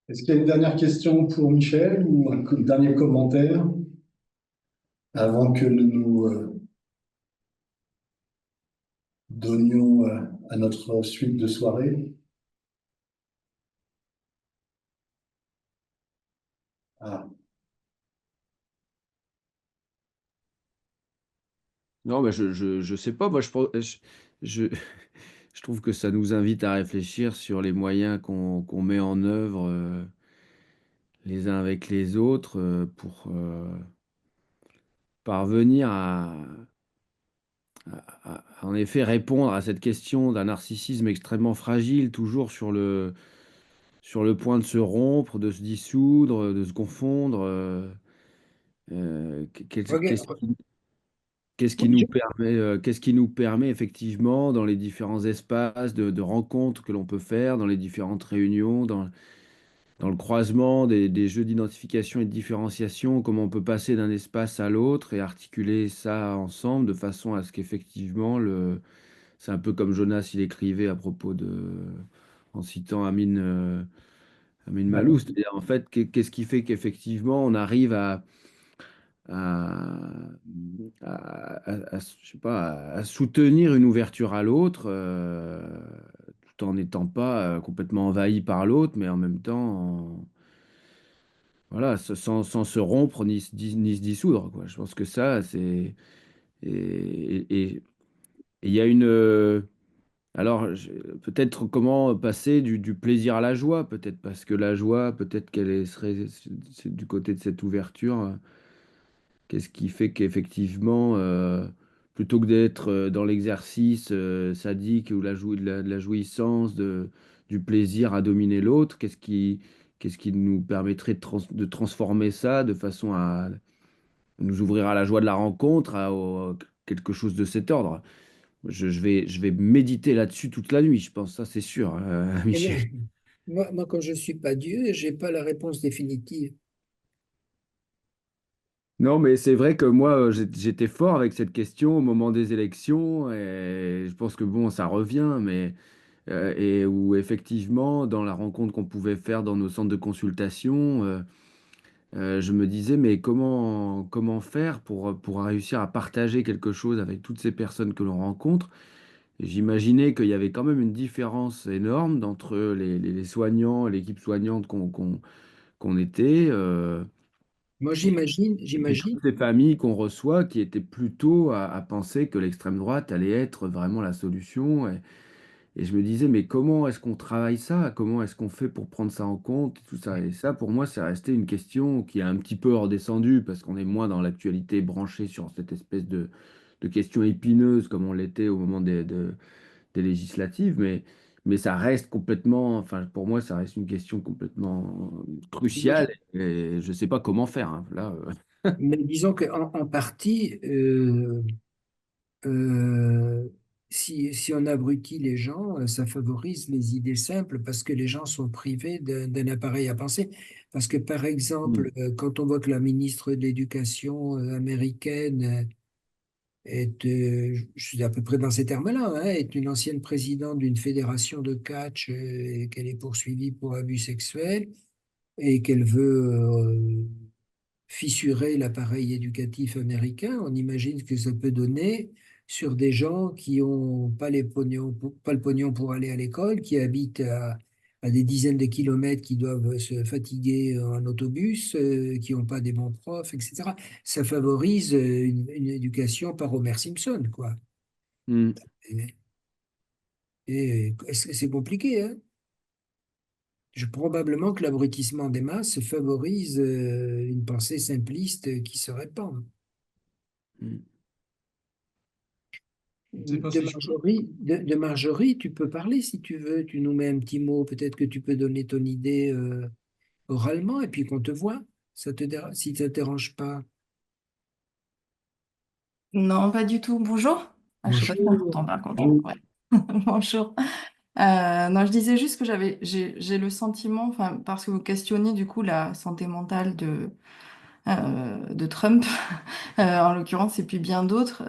[SPEAKER 2] Est-ce qu'il y a une dernière question pour Michel ou un dernier commentaire avant que nous nous donnions à notre suite de soirée? Ah,
[SPEAKER 4] Non, mais je sais pas. Moi, je, je trouve que ça nous invite à réfléchir sur les moyens qu'on met en œuvre les uns avec les autres pour parvenir en effet, répondre à cette question d'un narcissisme extrêmement fragile, toujours sur le point de se rompre, de se dissoudre, de se confondre.
[SPEAKER 1] Regarde,
[SPEAKER 4] Qu'est-ce qui nous permet effectivement dans les différents espaces de rencontres que l'on peut faire, dans les différentes réunions, dans le croisement des jeux d'identification et de différenciation, comment on peut passer d'un espace à l'autre et articuler ça ensemble de façon à ce qu'effectivement, c'est un peu comme Jonas il écrivait à propos en citant Amin Malou,
[SPEAKER 1] voilà.
[SPEAKER 4] c'est-à-dire en fait, qu'est-ce qui fait qu'effectivement on arrive à, je sais pas, à soutenir une ouverture à l'autre, tout en n'étant pas complètement envahi par l'autre, mais en même temps, voilà, sans se rompre ni se dissoudre, quoi. Je pense que ça, c'est. Et il y a une. Alors, peut-être comment passer du plaisir à la joie, peut-être parce que la joie, peut-être serait c'est du côté de cette ouverture. Qu'est-ce qui fait qu'effectivement, plutôt que d'être dans l'exercice sadique ou de la jouissance, du plaisir à dominer l'autre, qu'est-ce qui nous permettrait de transformer ça de façon à nous ouvrir à la joie de la rencontre, quelque chose de cet ordre? Je vais méditer là-dessus toute la nuit, je pense, ça c'est sûr,
[SPEAKER 1] Eh
[SPEAKER 4] Michel.
[SPEAKER 1] bien, moi, comme je ne suis pas Dieu, je n'ai pas la réponse définitive.
[SPEAKER 4] Non, mais c'est vrai que moi, j'étais fort avec cette question au moment des élections, et je pense que bon, ça revient, mais et où effectivement, dans la rencontre qu'on pouvait faire dans nos centres de consultation, je me disais, mais comment faire pour réussir à partager quelque chose avec toutes ces personnes que l'on rencontre? Et j'imaginais qu'il y avait quand même une différence énorme entre les soignants, l'équipe soignante qu'on était.
[SPEAKER 1] Moi,
[SPEAKER 4] Et puis
[SPEAKER 1] j'imagine,
[SPEAKER 4] toutes ces familles qu'on reçoit qui étaient plutôt à penser que l'extrême droite allait être vraiment la solution. Et je me disais, mais comment est-ce qu'on travaille ça? Comment est-ce qu'on fait pour prendre ça en compte? Et tout ça. Et ça, pour moi, c'est resté une question qui est un petit peu redescendue parce qu'on est moins dans l'actualité branchée sur cette espèce de questions épineuses comme on l'était au moment des législatives. Mais ça reste complètement, enfin, pour moi, ça reste une question complètement
[SPEAKER 1] moi,
[SPEAKER 4] cruciale et je ne sais pas comment faire, hein. Là,
[SPEAKER 1] mais disons qu'en partie, euh, si on abrutit les gens, ça favorise les idées simples parce que les gens sont privés d'un appareil à penser. Parce que, par exemple, quand on voit que la ministre de l'Éducation américaine je suis à peu près dans ces termes-là, hein, est une ancienne présidente d'une fédération de catch et qu'elle est poursuivie pour abus sexuels et qu'elle veut fissurer l'appareil éducatif américain, on imagine que ça peut donner sur des gens qui ont pas pas le pognon pour aller à l'école, qui habitent à des dizaines de kilomètres, qui doivent se fatiguer en autobus, qui n'ont pas des bons profs, etc. Ça favorise une éducation par Homer Simpson, quoi.
[SPEAKER 4] mm.
[SPEAKER 1] Et Et c'est compliqué, hein? Probablement que l'abrutissement des masses favorise une pensée simpliste qui se répand.
[SPEAKER 4] Mm.
[SPEAKER 3] Je ne sais pas si je peux.
[SPEAKER 1] De Marjorie, tu peux parler si tu veux. Tu nous mets un petit mot. Peut-être que tu peux donner ton idée oralement et puis qu'on te voit. Si ça ne te dérange pas.
[SPEAKER 7] Non, pas du tout. Bonjour. Ah, je sais pas si on
[SPEAKER 1] Bonjour.
[SPEAKER 7] m'entend par contre. Ouais. Bonjour. Non, je disais juste que j'ai le sentiment, enfin, parce que vous questionnez du coup la santé mentale de Trump, en l'occurrence, et puis bien d'autres.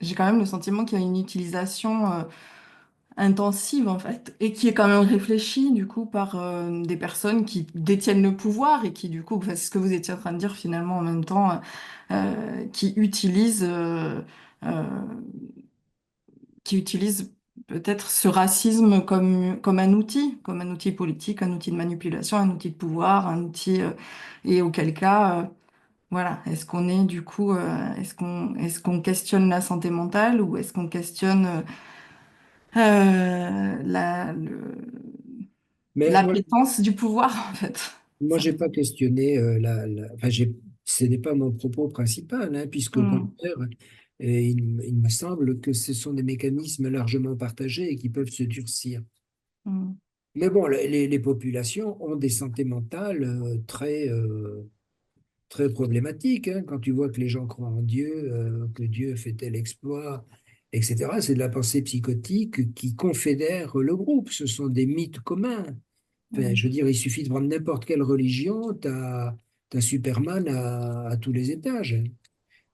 [SPEAKER 7] J'ai quand même le sentiment qu'il y a une utilisation intensive en fait, et qui est quand même réfléchie du coup par des personnes qui détiennent le pouvoir et qui du coup, enfin, c'est ce que vous étiez en train de dire finalement en même temps, qui utilisent euh, qui utilisent peut-être ce racisme comme comme un outil politique, un outil de manipulation, un outil de pouvoir, un outil, et auquel cas, voilà, est-ce qu'on est du coup, est-ce qu'on questionne la santé mentale ou est-ce qu'on questionne
[SPEAKER 1] Mais
[SPEAKER 7] l'appétence du pouvoir en fait?
[SPEAKER 1] moi,
[SPEAKER 7] Ça.
[SPEAKER 1] j'ai pas questionné enfin, ce n'est pas mon propos principal, hein, puisqu'au
[SPEAKER 7] Hmm,
[SPEAKER 1] contraire, il me semble que ce sont des mécanismes largement partagés et qui peuvent se durcir.
[SPEAKER 7] hmm,
[SPEAKER 1] Mais bon, les populations ont des santé mentales très problématiques, hein. Quand tu vois que les gens croient en Dieu, que Dieu fait tel exploit, etc., c'est de la pensée psychotique qui confédère le groupe. Ce sont des mythes communs. Enfin,
[SPEAKER 7] hmm.
[SPEAKER 1] je veux dire, il suffit de prendre n'importe quelle religion, tu as Superman à tous les étages.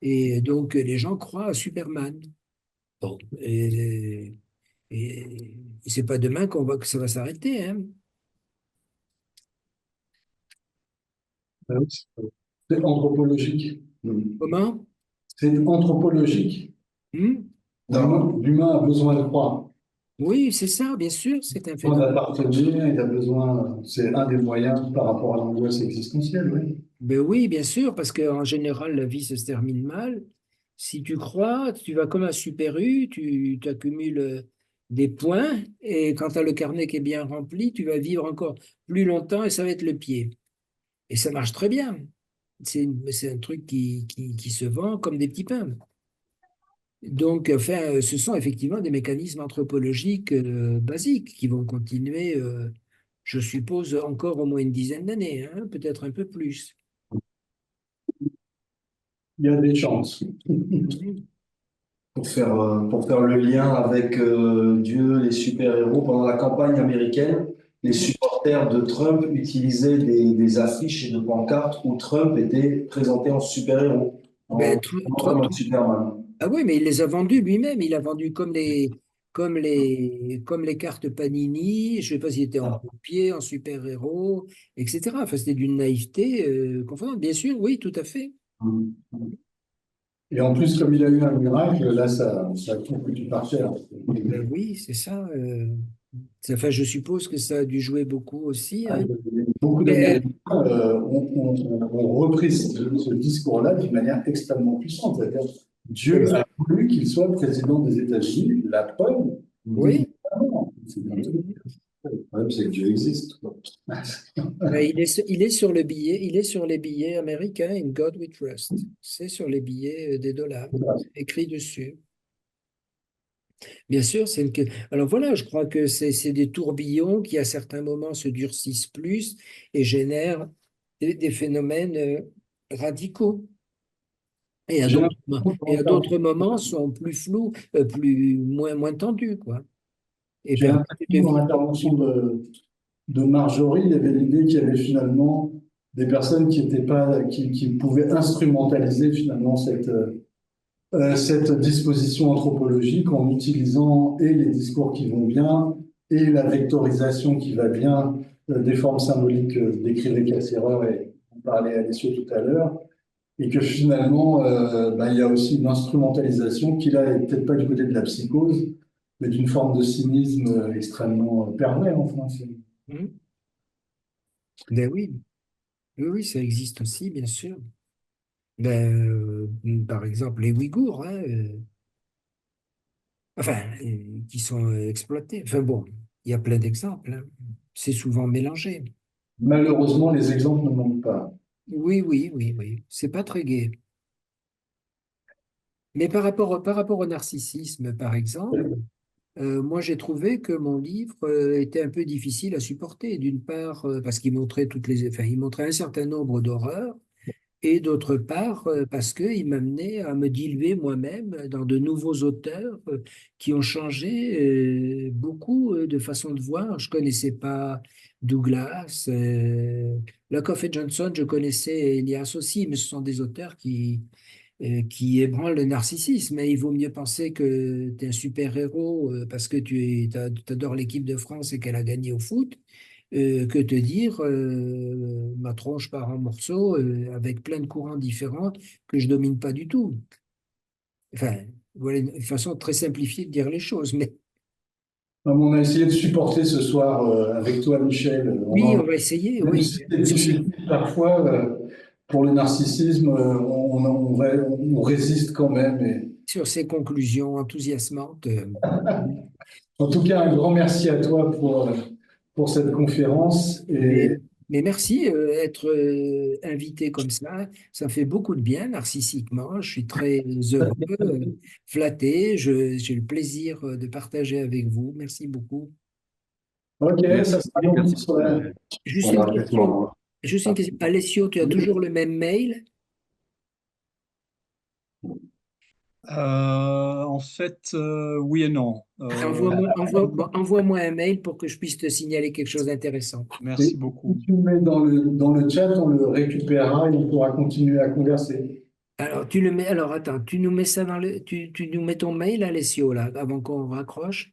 [SPEAKER 1] Et donc, les gens croient à Superman. Bon, et c'est pas demain que ça va s'arrêter, hein.
[SPEAKER 2] C'est anthropologique.
[SPEAKER 1] Comment?
[SPEAKER 2] C'est anthropologique.
[SPEAKER 1] Hmm.
[SPEAKER 2] L'humain a besoin de croire,
[SPEAKER 1] Oui, c'est ça, bien sûr, c'est un
[SPEAKER 2] besoin
[SPEAKER 1] phénomène.
[SPEAKER 2] d'appartenir, il a besoin, c'est un des moyens par rapport à l'angoisse existentielle, oui.
[SPEAKER 1] Ben oui, bien sûr, parce qu'en général, la vie se termine mal. Si tu crois, tu vas comme un super U, tu accumules des points, et quand tu as le carnet qui est bien rempli, tu vas vivre encore plus longtemps et ça va être le pied. Et ça marche très bien. C'est un truc qui se vend comme des petits pains. Donc, enfin, ce sont effectivement des mécanismes anthropologiques basiques qui vont continuer, je suppose, encore au moins une dizaine d'années, hein, peut-être un peu plus.
[SPEAKER 2] Il y a des chances.
[SPEAKER 1] Mhm.
[SPEAKER 5] Pour faire le lien avec Dieu, les super-héros, pendant la campagne américaine, les
[SPEAKER 1] Mhm.
[SPEAKER 5] supporters de Trump utilisaient des affiches et de pancartes où Trump était présenté en super-héros,
[SPEAKER 1] Ben,
[SPEAKER 5] comme un Superman.
[SPEAKER 1] ah oui, mais il les a vendus lui-même. Il a vendu comme les cartes Panini. Je ne sais pas s'il était en pompier, en super-héros, etc. Enfin, c'était d'une naïveté confondante. Bien sûr, oui, tout à fait.
[SPEAKER 2] Et en plus, comme il a eu un miracle, là, ça a tout foutu par terre.
[SPEAKER 1] Ben oui, c'est ça. Enfin, je suppose que ça a dû jouer beaucoup aussi, hein.
[SPEAKER 2] Beaucoup
[SPEAKER 1] Mais
[SPEAKER 2] d'Américains ont repris ce discours-là d'une manière extrêmement puissante. C'est-à-dire, Dieu a voulu qu'il soit président des États-Unis. La preuve, bien
[SPEAKER 1] oui.
[SPEAKER 2] évidemment. C'est bien tout. Le problème, c'est que Dieu existe, quoi.
[SPEAKER 1] Ben, il est sur le billet, il est sur les billets américains, In God We Trust. C'est sur les billets des dollars. C'est écrit dessus. Bien sûr, alors voilà, je crois que c'est des tourbillons qui, à certains moments, se durcissent plus et génèrent des phénomènes radicaux. Et
[SPEAKER 2] J'ai
[SPEAKER 1] et à d'autres moments sont plus flous, moins tendus, quoi. Et
[SPEAKER 2] j'ai
[SPEAKER 1] permettent de
[SPEAKER 2] l'impression dans
[SPEAKER 1] vivre.
[SPEAKER 2] l'intervention de Marjorie, il y avait l'idée qu'il y avait finalement des personnes qui étaient pas, qui pouvaient instrumentaliser finalement cette disposition anthropologique en utilisant et les discours qui vont bien et la vectorisation qui va bien des formes symboliques décrivait Cassirer et on parlait à Alessio tout à l'heure, et que finalement, il y a aussi une instrumentalisation qui là est peut-être pas du côté de la psychose, mais d'une forme de cynisme extrêmement pervers, enfin.
[SPEAKER 1] Mhm. Ben oui, oui, oui, ça existe aussi, bien sûr. Ben, par exemple, les Ouïghours, hein, enfin, qui sont exploités. Enfin bon, il y a plein d'exemples, hein. C'est souvent mélangé.
[SPEAKER 2] Malheureusement, les exemples ne manquent pas.
[SPEAKER 1] Oui, oui, oui, oui. C'est pas très gai. Mais par rapport au narcissisme, par exemple, moi j'ai trouvé que mon livre était un peu difficile à supporter. D'une part, parce qu'il montrait enfin, il montrait un certain nombre d'horreurs, et d'autre part, parce qu'il m'amenait à me diluer moi-même dans de nouveaux auteurs qui ont changé beaucoup de façon de voir. Je connaissais pas Douglas, Lakoff et Johnson, je connaissais Elias aussi, mais ce sont des auteurs qui ébranlent le narcissisme. Et il vaut mieux penser que tu es un super-héros parce que tu adores l'équipe de France et qu'elle a gagné au foot, que te dire ma tronche part en morceaux avec plein de courants différents que je domine pas du tout. Enfin, voilà une façon très simplifiée de dire les choses. Mais
[SPEAKER 2] On a essayé de supporter ce soir avec toi, Michel.
[SPEAKER 1] oui, on va essayer,
[SPEAKER 2] Même
[SPEAKER 1] oui.
[SPEAKER 2] si c'est difficile parfois, pour le narcissisme, on résiste quand même.
[SPEAKER 1] Sur ces conclusions enthousiasmantes.
[SPEAKER 2] En tout cas, un grand merci à toi pour cette conférence.
[SPEAKER 1] Mais,
[SPEAKER 2] Et
[SPEAKER 1] mais merci, être invité comme ça fait beaucoup de bien narcissiquement. Je suis très heureux, flatté. J'ai le plaisir de partager avec vous. Merci beaucoup.
[SPEAKER 2] ok,
[SPEAKER 4] Merci,
[SPEAKER 2] ça sera donc
[SPEAKER 4] merci
[SPEAKER 2] sur
[SPEAKER 4] beaucoup.
[SPEAKER 1] Juste une question. Juste une question. Alessio, tu as toujours le même mail?
[SPEAKER 3] En fait, oui et non.
[SPEAKER 1] Envoie-moi un mail pour que je puisse te signaler quelque chose d'intéressant.
[SPEAKER 2] Et
[SPEAKER 3] Merci beaucoup.
[SPEAKER 2] si tu le mets dans le chat, on le récupérera et on pourra continuer à converser.
[SPEAKER 1] Alors, tu le mets. Alors, attends, tu nous mets ça tu nous mets ton mail, Alessio, là, avant qu'on raccroche.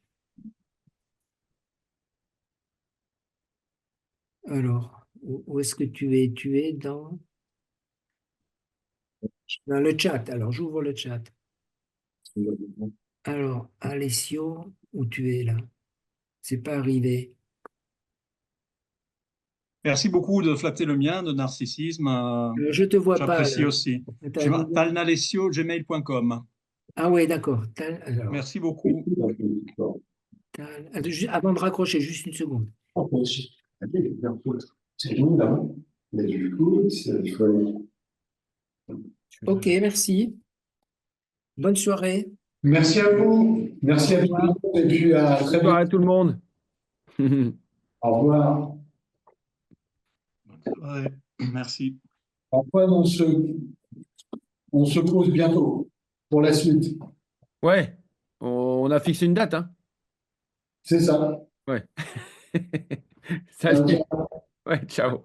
[SPEAKER 1] Alors, où est-ce que tu es? Tu es dans le chat. Alors, j'ouvre le chat. Alors, Alessio, où tu es là? C'est pas arrivé.
[SPEAKER 3] Merci beaucoup de flatter le mien de narcissisme.
[SPEAKER 1] Je te vois pas
[SPEAKER 3] J'apprécie
[SPEAKER 1] là.
[SPEAKER 3] aussi.
[SPEAKER 1] T'as un nouveau-
[SPEAKER 3] talnalessio@gmail.com.
[SPEAKER 1] Ah oui, d'accord. Alors,
[SPEAKER 3] Merci beaucoup.
[SPEAKER 1] Attends, avant de raccrocher, juste une seconde.
[SPEAKER 2] C'est nous, là. Mais du coup, il faut aller.
[SPEAKER 1] Ok, merci. Bonne soirée.
[SPEAKER 2] Merci à vous. Merci
[SPEAKER 1] Au
[SPEAKER 2] à tout le
[SPEAKER 1] revoir.
[SPEAKER 2] monde et puis à très
[SPEAKER 4] Bonsoir à
[SPEAKER 2] bientôt.
[SPEAKER 4] tout le monde.
[SPEAKER 2] Au revoir.
[SPEAKER 3] Ouais, merci.
[SPEAKER 2] Antoine, on se pose bientôt pour la suite.
[SPEAKER 4] Ouais, on a fixé une date, hein?
[SPEAKER 2] C'est ça.
[SPEAKER 4] Ouais. Salut. Ouais, ciao.